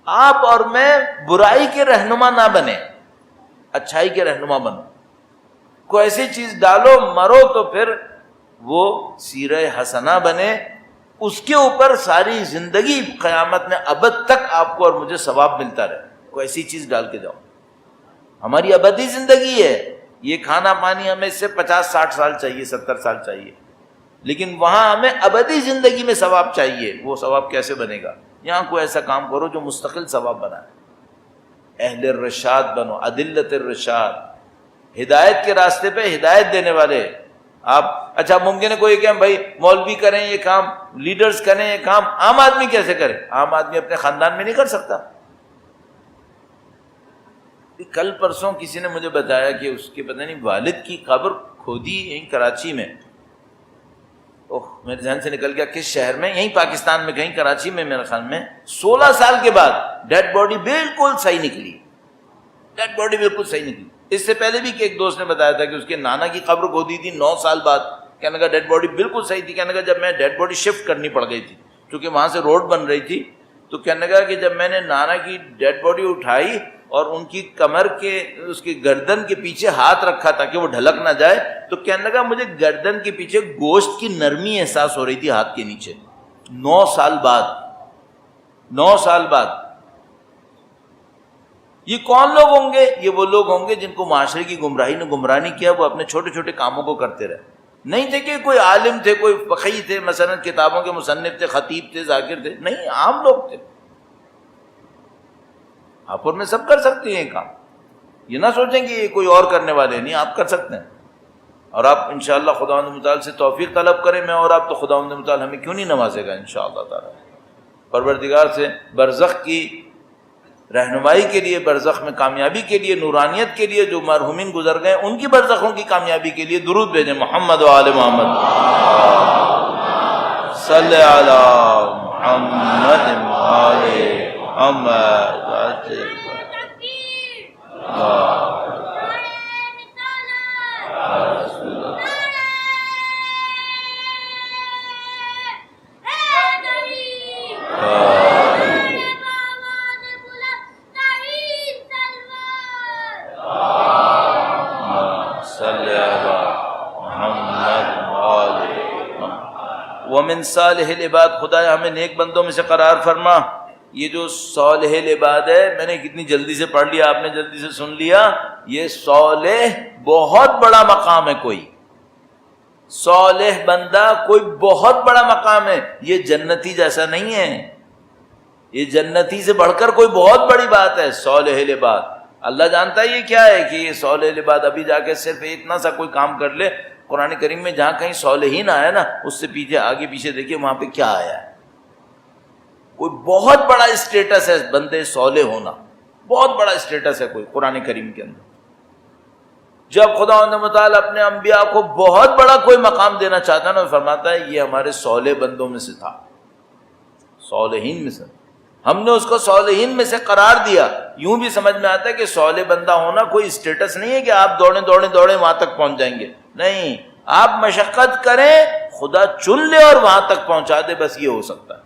آپ اور میں برائی کے رہنما نہ بنے، اچھائی کے رہنما بنو. کوئی ایسی چیز ڈالو مرو تو پھر وہ سیرہ حسنہ بنے، اس کے اوپر ساری زندگی قیامت میں ابد تک آپ کو اور مجھے ثواب ملتا رہے. کوئی ایسی چیز ڈال کے جاؤ. ہماری ابدی زندگی ہے، یہ کھانا پانی ہمیں اس سے 50-60 سال چاہیے، 70 سال چاہیے، لیکن وہاں ہمیں ابدی زندگی میں ثواب چاہیے. وہ ثواب کیسے بنے گا؟ یہاں کوئی ایسا کام کرو جو مستقل ثواب بنائے. اہل الرشاد بنو، عدلت الرشاد، ہدایت کے راستے پہ ہدایت دینے والے. آپ اچھا ممکن ہے کوئی کہ بھائی مولوی کریں یہ کام، لیڈرز کریں یہ کام، عام آدمی کیسے کرے؟ عام آدمی اپنے خاندان میں نہیں کر سکتا. کل پرسوں کسی نے مجھے بتایا کہ اس کے پتہ نہیں والد کی قبر کھودی یہیں کراچی میں. میرے ذہن سے نکل گیا کس شہر میں، یہیں پاکستان میں کہیں کراچی میں. میرے خیال میں 16 سال کے بعد ڈیڈ باڈی بالکل صحیح نکلی، ڈیڈ باڈی بالکل صحیح نکلی. اس سے پہلے بھی کہ ایک دوست نے بتایا تھا کہ اس کے نانا کی قبر کھودی تھی 9 سال بعد. کہنے کا ڈیڈ باڈی بالکل صحیح تھی. کہنے کا جب میں ڈیڈ باڈی شفٹ کرنی پڑ گئی تھی کیونکہ وہاں سے روڈ بن رہی تھی، تو کہنے کا کہ جب میں نے نانا کی ڈیڈ باڈی اٹھائی اور ان کی کمر کے اس کی گردن کے پیچھے ہاتھ رکھا تاکہ وہ ڈھلک نہ جائے، تو کہنے لگا مجھے گردن کے پیچھے گوشت کی نرمی احساس ہو رہی تھی ہاتھ کے نیچے. 9 سال بعد، 9 سال بعد. یہ کون لوگ ہوں گے؟ یہ وہ لوگ ہوں گے جن کو معاشرے کی گمراہی نے گمراہ نہیں کیا، وہ اپنے چھوٹے چھوٹے کاموں کو کرتے رہے. نہیں تھے کہ کوئی عالم تھے، کوئی فقیہ تھے، مثلا کتابوں کے مصنف تھے، خطیب تھے، ذاکر تھے، نہیں، عام لوگ تھے. آپ اور میں سب کر سکتے ہیں یہ کام. یہ نہ سوچیں کہ یہ کوئی اور کرنے والے نہیں، آپ کر سکتے ہیں. اور آپ انشاءاللہ خداوند متعال سے توفیق طلب کریں. میں اور آپ تو خداوند متعال ہمیں کیوں نہیں نوازے گا انشاءاللہ تعالی. پروردگار سے برزخ کی رہنمائی کے لیے، برزخ میں کامیابی کے لیے، نورانیت کے لیے جو مرحومین گزر گئے ان کی برزخوں کی کامیابی کے لیے درود بھیجیں. محمد و آل محمد صلی علی محمد آل محمد. من صالح العباد، خدایا ہمیں نیک بندوں میں سے قرار فرما۔ یہ جو صالح العباد ہے، میں نے کتنی جلدی سے پڑھ لیا، آپ نے جلدی سے سن لیا، یہ صالح بہت بڑا مقام ہے، کوئی صالح بندہ کوئی بہت بڑا مقام ہے، یہ جنتی جیسا نہیں ہے، یہ جنتی سے بڑھ کر کوئی بہت بڑی بات ہے۔ صالح العباد، اللہ جانتا ہے یہ کیا ہے کہ یہ صالح العباد ابھی جا کے صرف اتنا سا کوئی کام کر لے۔ قرآن کریم میں جہاں کہیں صالحین آیا نا، اس سے پیچھے آگے پیچھے دیکھیے وہاں پہ کیا آیا ہے، کوئی بہت بڑا اسٹیٹس ہے بندے صالح ہونا، بہت بڑا اسٹیٹس ہے کوئی قرآن کریم کے اندر۔ جب خدا متعالی اپنے انبیاء کو بہت بڑا کوئی مقام دینا چاہتا ہے نا، فرماتا ہے یہ ہمارے صالح بندوں میں سے تھا، صالحین میں سے، ہم نے اس کو صالحین میں سے قرار دیا۔ یوں بھی سمجھ میں آتا ہے کہ صالح بندہ ہونا کوئی اسٹیٹس نہیں ہے کہ آپ دوڑیں وہاں تک پہنچ جائیں گے، نہیں، آپ مشقت کریں، خدا چن لے اور وہاں تک پہنچا دے، بس یہ ہو سکتا ہے،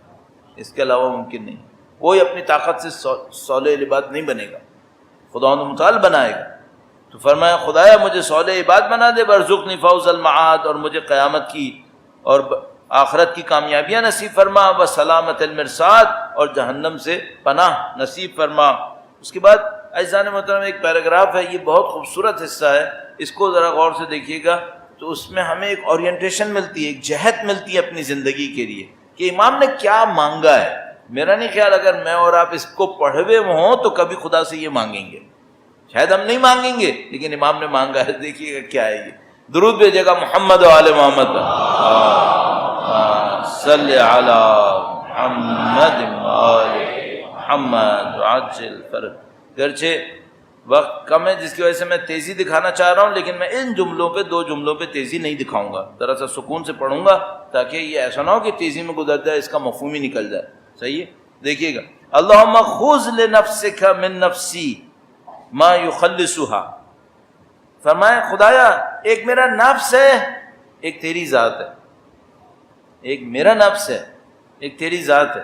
اس کے علاوہ ممکن نہیں۔ کوئی اپنی طاقت سے صالح العباد نہیں بنے گا، خدا متعالی بنائے گا۔ تو فرمایا خدایا مجھے صالح عباد بنا دے، وارزقنی فوز المعاد، اور مجھے قیامت کی اور آخرت کی کامیابیاں نصیب فرما، وسلامت المرصاد، اور جہنم سے پناہ نصیب فرما۔ اس کے بعد عزیزان محترم ایک پیراگراف ہے، یہ بہت خوبصورت حصہ ہے، اس کو ذرا غور سے دیکھیے گا تو اس میں ہمیں ایک اورینٹیشن ملتی ہے، ایک جہت ملتی ہے اپنی زندگی کے لیے کہ امام نے کیا مانگا ہے۔ میرا نہیں خیال اگر میں اور آپ اس کو پڑھے ہوئے ہوں تو کبھی خدا سے یہ مانگیں گے، شاید ہم نہیں مانگیں گے، لیکن امام نے مانگا ہے، دیکھیے گا کیا ہے یہ۔ درود بھیجے گا محمد و آل محمد، صلی علی محمد و آل محمد عجل فرج۔ گرچہ وقت کم ہے جس کی وجہ سے میں تیزی دکھانا چاہ رہا ہوں، لیکن میں ان جملوں پہ، دو جملوں پہ تیزی نہیں دکھاؤں گا، ذرا سا سکون سے پڑھوں گا تاکہ یہ ایسا نہ ہو کہ تیزی میں گزر جائے، اس کا مفہوم ہی نکل جائے۔ صحیح ہے، دیکھیے گا، اللہم خذ لنفسک من نفسی ما یخلصها، فرمائے خدایا ایک میرا نفس ہے، ایک تیری ذات ہے، ایک میرا نفس ہے، ایک تیری ذات ہے،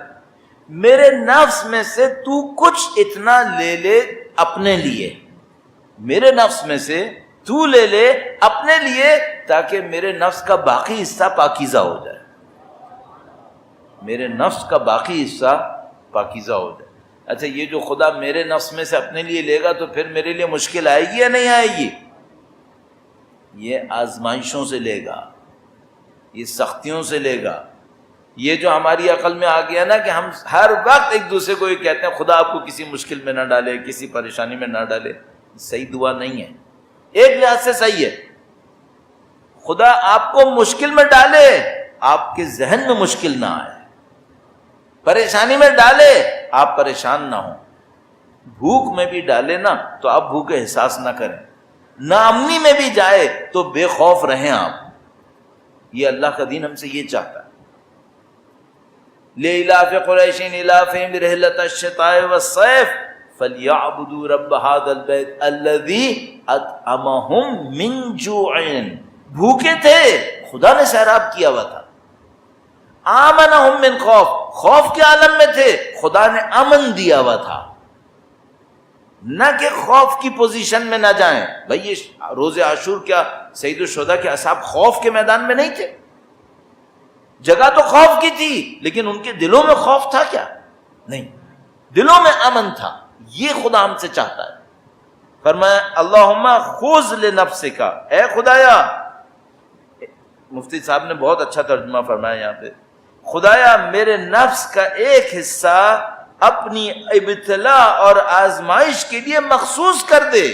میرے نفس میں سے تو کچھ اتنا لے لے اپنے لیے، میرے نفس میں سے تو لے لے اپنے لیے، تاکہ میرے نفس کا باقی حصہ پاکیزہ ہو جائے، میرے نفس کا باقی حصہ پاکیزہ ہو جائے۔ اچھا یہ جو خدا میرے نفس میں سے اپنے لیے لے گا تو پھر میرے لیے مشکل آئے گی یا نہیں آئے گی؟ یہ آزمائشوں سے لے گا، یہ سختیوں سے لے گا۔ یہ جو ہماری عقل میں آ گیا نا کہ ہم ہر وقت ایک دوسرے کو یہ کہتے ہیں خدا آپ کو کسی مشکل میں نہ ڈالے، کسی پریشانی میں نہ ڈالے، صحیح دعا نہیں ہے۔ ایک لحاظ سے صحیح ہے، خدا آپ کو مشکل میں ڈالے، آپ کے ذہن میں مشکل نہ آئے، پریشانی میں ڈالے آپ پریشان نہ ہوں، بھوک میں بھی ڈالے نا تو آپ بھوک کا احساس نہ کریں، ناامنی میں بھی جائے تو بے خوف رہیں آپ۔ یہ اللہ کا دین ہم سے یہ چاہتا ہے۔ لِإِلَافِ قُرَيْشٍ إِلَافِهِمْ رِحْلَةَ الشِّتَاءِ وَالصَّيْفِ فَلْيَعْبُدُوا رَبَّ هَذَا الْبَيْتِ الَّذِي أَطْعَمَهُم مِّن جُوعٍ، بھوکے تھے، خدا نے سیراب کیا ہوا تھا۔ آمنہم من خوف، خوف کے عالم میں تھے، خدا نے امن دیا ہوا تھا، نہ کہ خوف کی پوزیشن میں نہ جائیں۔ بھئی یہ روز عاشور کیا سید الشہداء کے اصحاب خوف کے میدان میں نہیں تھے؟ جگہ تو خوف کی تھی لیکن ان کے دلوں میں خوف تھا کیا؟ نہیں، دلوں میں امن تھا۔ یہ خدا ہم سے چاہتا ہے۔ فرمایا اللہم خذ لنفسک، اے خدایا، مفتی صاحب نے بہت اچھا ترجمہ فرمایا یہاں پہ، خدایا میرے نفس کا ایک حصہ اپنی ابتلا اور آزمائش کے لیے مخصوص کر دے،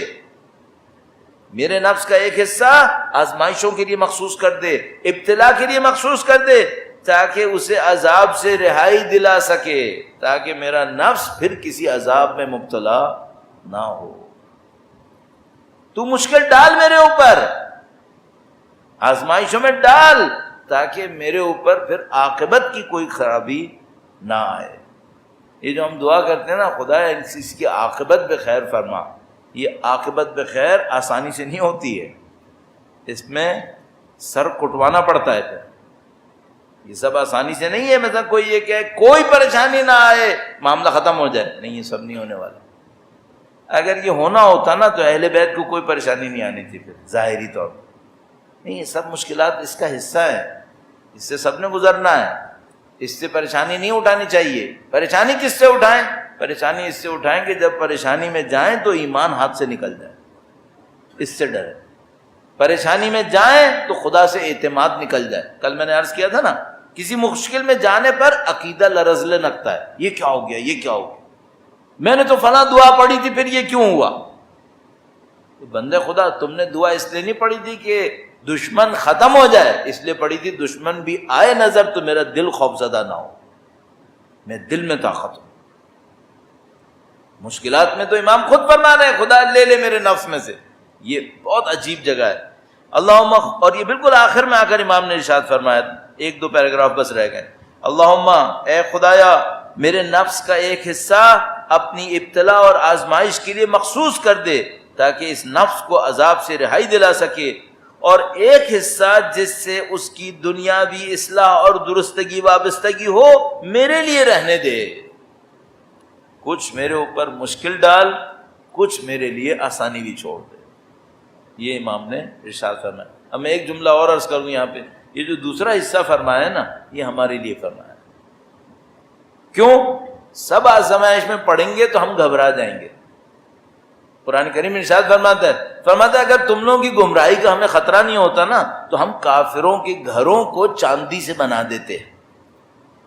میرے نفس کا ایک حصہ آزمائشوں کے لیے مخصوص کر دے، ابتلا کے لیے مخصوص کر دے، تاکہ اسے عذاب سے رہائی دلا سکے، تاکہ میرا نفس پھر کسی عذاب میں مبتلا نہ ہو۔ تو مشکل ڈال میرے اوپر، آزمائشوں میں ڈال، تاکہ میرے اوپر پھر عاقبت کی کوئی خرابی نہ آئے۔ یہ جو ہم دعا کرتے ہیں نا، خدا اس کی عاقبت بخیر فرما، یہ عاقبت بخیر آسانی سے نہیں ہوتی ہے، اس میں سر کٹوانا پڑتا ہے پھر، یہ سب آسانی سے نہیں ہے۔ مثلا کوئی یہ کہ کوئی پریشانی نہ آئے معاملہ ختم ہو جائے، نہیں، یہ سب نہیں ہونے والا۔ اگر یہ ہونا ہوتا نا تو اہل بیت کو کوئی پریشانی نہیں آنی تھی پھر ظاہری طور پر، نہیں، یہ سب مشکلات اس کا حصہ ہے۔ اس سے سب نے گزرنا ہے، اس سے پریشانی نہیں اٹھانی چاہیے۔ پریشانی کس سے اٹھائیں؟ پریشانی اس سے اٹھائیں کہ جب پریشانی میں جائیں تو ایمان ہاتھ سے نکل جائے، اس سے ڈریں۔ پریشانی میں جائیں تو خدا سے اعتماد نکل جائے۔ کل میں نے عرض کیا تھا نا، کسی مشکل میں جانے پر عقیدہ لرزنے لگتا ہے، یہ کیا ہو گیا، یہ کیا ہو گیا، میں نے تو فلاں دعا پڑھی تھی پھر یہ کیوں ہوا؟ تو بندے خدا، تم نے دعا اس لیے نہیں پڑھی تھی کہ دشمن ختم ہو جائے، اس لیے پڑھی تھی دشمن بھی آئے نظر تو میرا دل خوف زدہ نہ ہو، میں دل میں طاقت ہوں۔ مشکلات میں تو امام خود فرما رہے ہیں خدا لے لے میرے نفس میں سے، یہ بہت عجیب جگہ ہے۔ اللہم، اور یہ بالکل آخر میں آ کر امام نے ارشاد فرمایا، ایک دو پیراگراف بس رہ گئے، اللہم، اے خدایا میرے نفس کا ایک حصہ اپنی ابتلا اور آزمائش کے لیے مخصوص کر دے تاکہ اس نفس کو عذاب سے رہائی دلا سکے، اور ایک حصہ جس سے اس کی دنیاوی اصلاح اور درستگی وابستگی ہو میرے لیے رہنے دے۔ کچھ میرے اوپر مشکل ڈال، کچھ میرے لیے آسانی بھی چھوڑ دے، یہ امام نے ارشاد فرمایا۔ اب میں ایک جملہ اور عرض کروں یہاں پہ، یہ جو دوسرا حصہ فرمایا ہے نا، یہ ہمارے لیے فرمایا ہے۔ کیوں؟ سب آزمائش میں پڑیں گے تو ہم گھبرا جائیں گے۔ قرآن کریم ارشاد فرماتا ہے اگر تم لوگوں کی گمراہی کا ہمیں خطرہ نہیں ہوتا نا تو ہم کافروں کے گھروں کو چاندی سے بنا دیتے،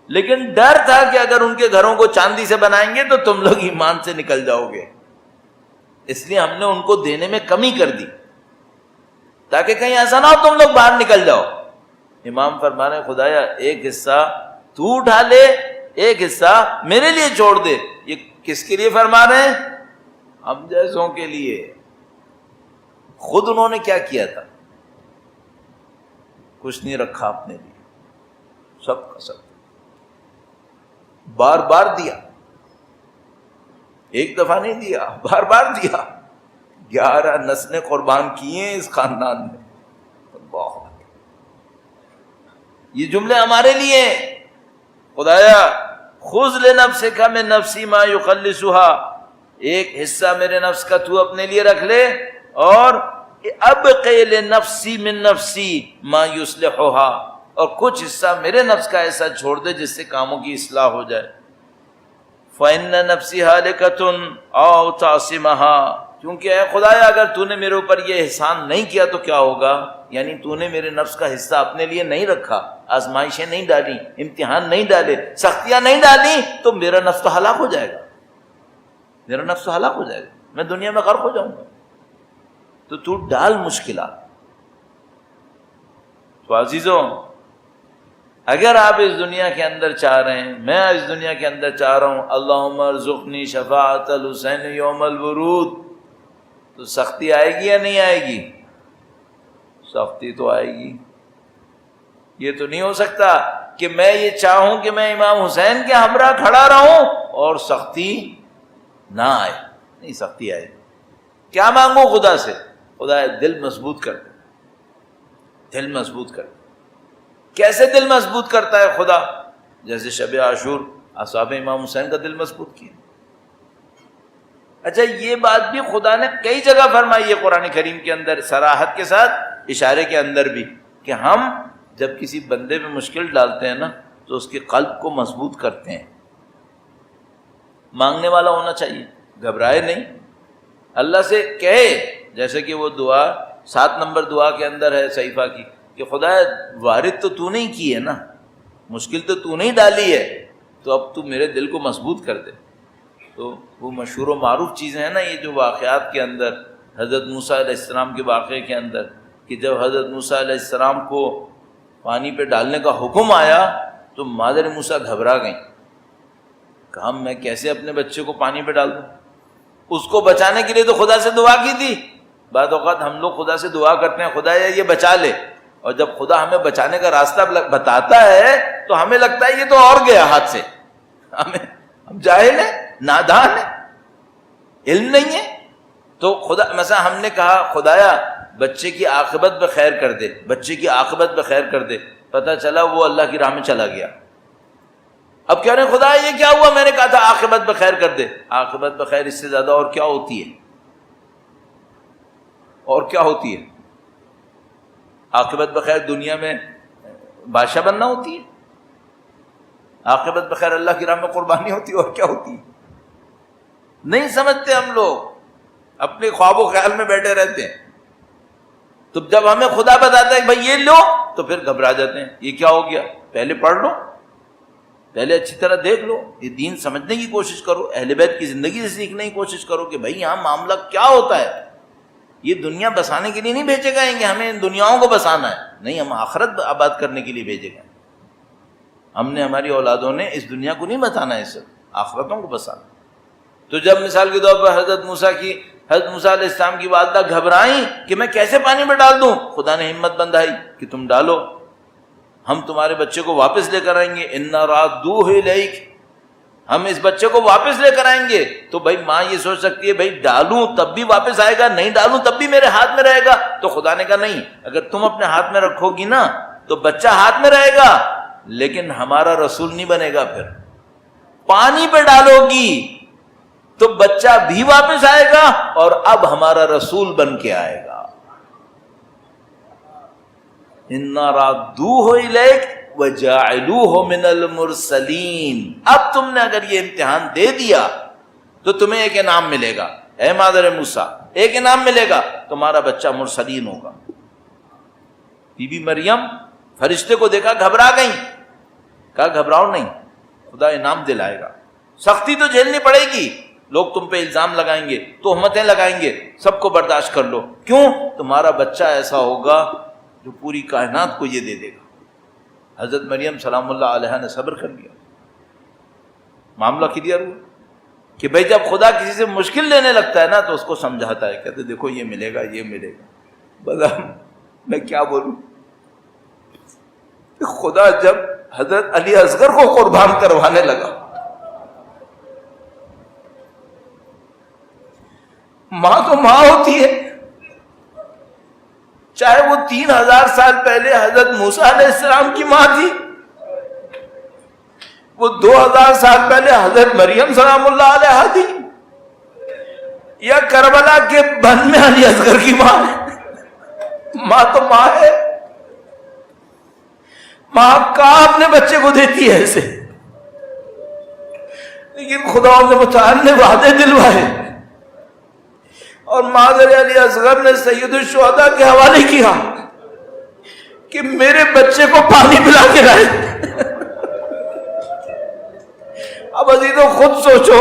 لیکن ڈر تھا کہ اگر ان کے گھروں کو چاندی سے بنائیں گے تو تم لوگ ایمان سے نکل جاؤ گے، اس لیے ہم نے ان کو دینے میں کمی کر دی تاکہ کہیں ایسا نہ ہو تم لوگ باہر نکل جاؤ۔ امام فرما رہے ہیں خدایا ایک حصہ تو اٹھا لے، ایک حصہ میرے لیے چھوڑ دے۔ یہ کس کے لیے فرما رہے ہیں؟ ہم جیسوں کے لیے۔ خود انہوں نے کیا کیا تھا؟ کچھ نہیں رکھا اپنے لیے، سب کا سب بار بار دیا، ایک دفعہ نہیں دیا، بار بار دیا۔ 11 نسلیں قربان کی ہیں اس خاندان میں۔ بہت، یہ جملے ہمارے لیے خدایا خذ لنفسک من نفسی ما یخلصها، ایک حصہ میرے نفس کا تو اپنے لیے رکھ لے، اور ابقی لنفسی من نفسی ما یصلحها، اور کچھ حصہ میرے نفس کا ایسا چھوڑ دے جس سے کاموں کی اصلاح ہو جائے۔ فَإِنَّ نَفْسِي هَالِكَةٌ أَوْ تَعْصِمَهَا، کیونکہ اے خدایا اگر تو نے میرے اوپر یہ احسان نہیں کیا تو کیا ہوگا؟ یعنی تو نے میرے نفس کا حصہ اپنے لیے نہیں رکھا، آزمائشیں نہیں ڈالی، امتحان نہیں ڈالے، سختیاں نہیں ڈالی تو میرا نفس تو ہلاک ہو جائے گا، میرا نفس تو ہلاک ہو جائے گا، میں دنیا میں غرق ہو جاؤں گا۔ تو ڈال مشکلات۔ تو عزیزوں، اگر آپ اس دنیا کے اندر چاہ رہے ہیں، میں اس دنیا کے اندر چاہ رہا ہوں اللہم ارزقنی شفاعت الحسین یوم الورود، تو سختی آئے گی یا نہیں آئے گی؟ سختی تو آئے گی۔ یہ تو نہیں ہو سکتا کہ میں یہ چاہوں کہ میں امام حسین کے ہمراہ کھڑا رہوں اور سختی نہ آئے، نہیں، سختی آئے گی۔ کیا مانگوں خدا سے؟ خدا دل مضبوط کر دے، دل مضبوط کر دے۔ کیسے دل مضبوط کرتا ہے خدا؟ جیسے شب عاشور اصحاب امام حسین کا دل مضبوط کیا۔ اچھا، یہ بات بھی خدا نے کئی جگہ فرمائی ہے قرآن کریم کے اندر، صراحت کے ساتھ، اشارے کے اندر بھی، کہ ہم جب کسی بندے پہ مشکل ڈالتے ہیں نا تو اس کے قلب کو مضبوط کرتے ہیں۔ مانگنے والا ہونا چاہیے، گھبرائے نہیں، اللہ سے کہے، جیسے کہ وہ دعا 7 نمبر دعا کے اندر ہے صحیفہ کی، کہ خدا وارد تو نہیں کی ہے نا، مشکل تو نہیں ڈالی ہے، تو اب تو میرے دل کو مضبوط کر دے۔ تو وہ مشہور و معروف چیزیں ہیں نا، یہ جو واقعات کے اندر، حضرت موسیٰ علیہ السلام کے واقعے کے اندر، کہ جب حضرت موسیٰ علیہ السلام کو پانی پہ ڈالنے کا حکم آیا تو مادر موسیٰ گھبرا گئیں، کہا میں کیسے اپنے بچے کو پانی پہ ڈال دوں؟ اس کو بچانے کے لیے تو خدا سے دعا کی تھی۔ بعض اوقات ہم لوگ خدا سے دعا کرتے ہیں خدا یہ بچا لے، اور جب خدا ہمیں بچانے کا راستہ بتاتا ہے تو ہمیں لگتا ہے یہ تو اور گیا ہاتھ سے، ہم جاہل ہیں، نادان ہیں، علم نہیں ہے۔ تو خدا مثلا ہم نے کہا خدایا بچے کی عاقبت پہ خیر کر دے، بچے کی عاقبت پہ خیر کر دے، پتہ چلا وہ اللہ کی راہ میں چلا گیا۔ اب کہہ رہے ہیں خدا یہ کیا ہوا؟ میں نے کہا تھا عاقبت پہ خیر کر دے۔ عاقبت پہ خیر اس سے زیادہ اور کیا ہوتی ہے؟ اور کیا ہوتی ہے؟ عاقبت بخیر دنیا میں بادشاہ بننا ہوتی ہے؟ عاقبت بخیر اللہ کی راہ میں قربانی ہوتی ہے، اور کیا ہوتی ہے؟ نہیں سمجھتے ہم لوگ، اپنے خواب و خیال میں بیٹھے رہتے ہیں۔ تو جب ہمیں خدا بتاتا ہے کہ بھائی یہ لو، تو پھر گھبرا جاتے ہیں، یہ کیا ہو گیا؟ پہلے پڑھ لو، پہلے اچھی طرح دیکھ لو، یہ دین سمجھنے کی کوشش کرو، اہل بیت کی زندگی سے سیکھنے کی کوشش کرو کہ بھائی یہاں معاملہ کیا ہوتا ہے۔ یہ دنیا بسانے کے لیے نہیں بھیجے گئے کہ ہمیں ان دنیاؤں کو بسانا ہے، نہیں، ہم آخرت آباد کرنے کے لیے بھیجے گئے۔ ہم نے، ہماری اولادوں نے اس دنیا کو نہیں بسانا ہے، صرف آخرتوں کو بسانا۔ تو جب مثال کے طور پر حضرت موسیٰ علیہ السلام کی والدہ گھبرائیں کہ میں کیسے پانی میں ڈال دوں، خدا نے ہمت بندھائی کہ تم ڈالو، ہم تمہارے بچے کو واپس لے کر آئیں گے، اِنَّا رَادُّوهُ إِلَيْكَ، ہم اس بچے کو واپس لے کر آئیں گے۔ تو بھائی ماں یہ سوچ سکتی ہے بھائی ڈالوں تب بھی واپس آئے گا، نہیں ڈالوں تب بھی میرے ہاتھ میں رہے گا۔ تو خدا نے کہا نہیں، اگر تم اپنے ہاتھ میں رکھو گی نا تو بچہ ہاتھ میں رہے گا، لیکن ہمارا رسول نہیں بنے گا۔ پھر پانی پہ ڈالو گی تو بچہ بھی واپس آئے گا، اور اب ہمارا رسول بن کے آئے گا۔ اِنَّا رَادُّوهُ إِلَيْكَ وَجَاعِلُوهُ مِنَ الْمُرْسَلِينَ۔ اب تم نے اگر یہ امتحان دے دیا تو تمہیں ایک انعام ملے گا، اے مادر موسیٰ، ایک انعام ملے گا، تمہارا بچہ مرسلین ہوگا۔ بی بی مریم فرشتے کو دیکھا، گھبرا گئیں، کہا گھبراؤ نہیں، خدا انعام دلائے گا، سختی تو جھیلنی پڑے گی، لوگ تم پہ الزام لگائیں گے، تہمتیں لگائیں گے، سب کو برداشت کر لو، کیوں؟ تمہارا بچہ ایسا ہوگا جو پوری کائنات کو یہ دے دے گا۔ حضرت مریم سلام اللہ علیہا نے صبر کر لیا، معاملہ کلیئر ہوا کہ بھائی جب خدا کسی سے مشکل لینے لگتا ہے نا تو اس کو سمجھاتا ہے، کہتے دیکھو یہ ملے گا، یہ ملے گا۔ بس میں کیا بولوں، خدا جب حضرت علی اصغر کو قربان کروانے لگا، ماں تو ماں ہوتی ہے، چاہے وہ 3000 سال پہلے حضرت موسیٰ علیہ السلام کی ماں تھی، وہ 2000 سال پہلے حضرت مریم سلام اللہ علیہا تھی، یا کربلا کے بن میں علی اصغر کی ماں ہے۔ ماں تو ماں ہے، ماں کا اپنے بچے کو دیتی ہے ایسے، لیکن خدا متعال نے وعدے دلوائے، اور مادر علی اصغر نے سید الشہداء کے حوالے کیا کہ میرے بچے کو پانی پلا کے لائے۔ اب عزیزو خود سوچو،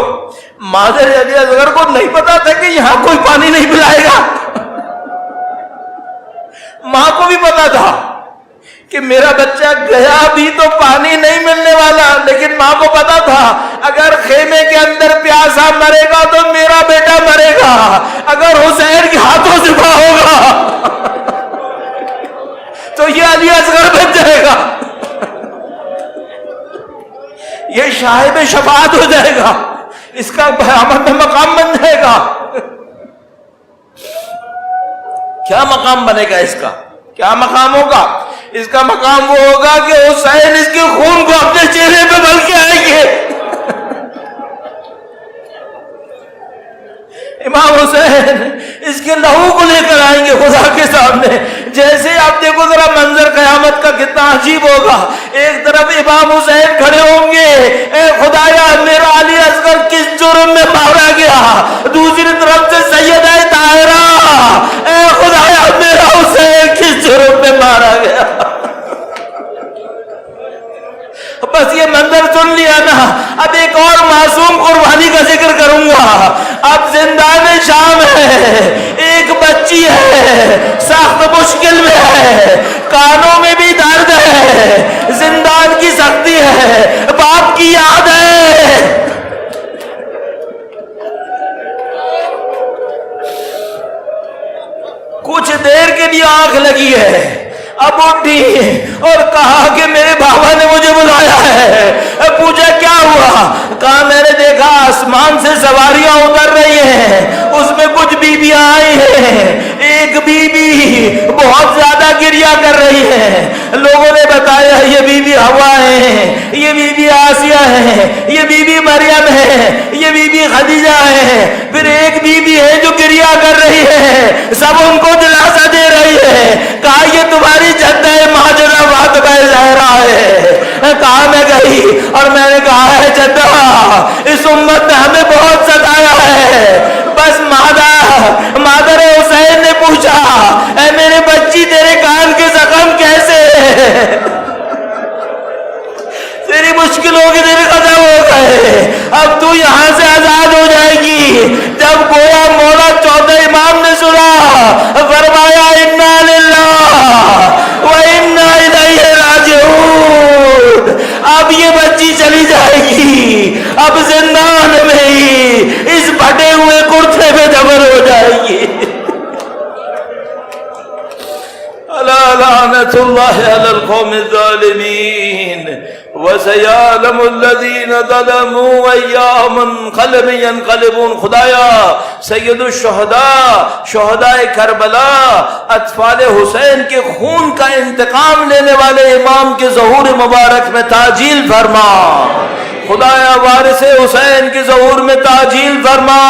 مادر علی اصغر کو نہیں پتا تھا کہ یہاں کوئی پانی نہیں پلائے گا، ماں کو بھی پتا تھا کہ میرا بچہ گیا بھی تو پانی نہیں ملنے والا، لیکن ماں کو پتا تھا اگر خیمے کے اندر پیاسا مرے گا تو میرا بیٹا مرے گا، اگر حسین کے ہاتھوں سے بھا ہوگا تو یہ علی اصغر بن جائے گا، یہ صاحب شفاعت ہو جائے گا، اس کا قیامت میں مقام بن جائے گا۔ کیا مقام بنے گا اس کا؟ کیا مقام ہوگا اس کا؟ مقام وہ ہوگا کہ حسین اس کے خون کو اپنے چہرے پہ مل کے آئیں گے، امام حسین اس کے لہو کو لے کر آئیں گے خدا کے سامنے۔ جیسے آپ دیکھو ذرا منظر قیامت کا کتنا عجیب ہوگا، ایک طرف امام حسین کھڑے ہوں گے، اے خدایا میرا علی اصغر کس جرم میں مارا گیا، دوسری طرف سے سیدہ طاہرہ، اے خدایا میرا حسین کس جرم میں مارا گیا۔ بس یہ منظر سن لیا نا، اب ایک اور معصوم قربانی کا ذکر کروں گا۔ اب زندان شام ہے، ایک بچی ہے سخت مشکل میں ہے، کانوں میں بھی درد ہے، زندان کی سختی ہے، باپ کی یاد ہے، کچھ دیر کے لیے آنکھ لگی ہے، اب اٹھی اور کہا کہ میرے بابا نے مجھے بلایا ہے۔ پوچھا کیا ہوا؟ کہا میں نے دیکھا آسمان سے سواریاں اتر رہی ہیں، اس میں کچھ بیویاں آئی ہیں، ایک بی بی بہت زیادہ گریا کر رہی ہے. لوگوں نے بتایا یہ بی بی حوا ہے, یہ بی بی آسیہ ہے, یہ بی بی مریم ہے, یہ بی بی خدیجہ ہے. پھر ایک بی بی ہے جو گریا کر رہی ہے, سب ان کو دلاسا دے رہی ہے. کہا یہ تمہاری جدہ ماجرہ فاطمہ زہرا ہے. کہا میں گئی اور میں نے کہا ہے جدہ اس امت نے ہمیں بہت ستایا ہے. بس مادر حسین نے پوچھا اے میرے بچی تیرے کان کے زخم کیسے ہیں؟ تیری مشکلوں کے دن ختم ہو گئے, اب تو یہاں سے آزاد ہو جائے گی. جب گویا مولا چوتھے امام نے سنا فرمایا انا للہ و انا الیہ راجعون. اب یہ بچی چلی جائے گی, اب زندان میں ہی اس پھٹے ہوئے کرتے میں دفن ہو جائے گی. الا لعنت اللہ علی القوم الظالمین وسيعلم الذين ظلموا أيّ منقلب ينقلبون. خدایا سید الشہداء شہداء کربلا اطفال حسین کے خون کا انتقام لینے والے امام کے ظہور مبارک میں تعجیل فرما. خدایا وارث حسین کے ظہور میں تعجیل فرما.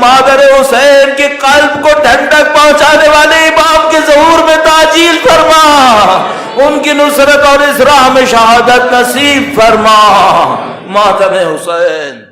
مادر حسین کے قلب کو ٹھنڈک پہنچانے والے امام کے ظہور میں تعجیل فرما. ان کی نصرت اور اس راہ میں شہادت نصیب فرما. ماتم حسین.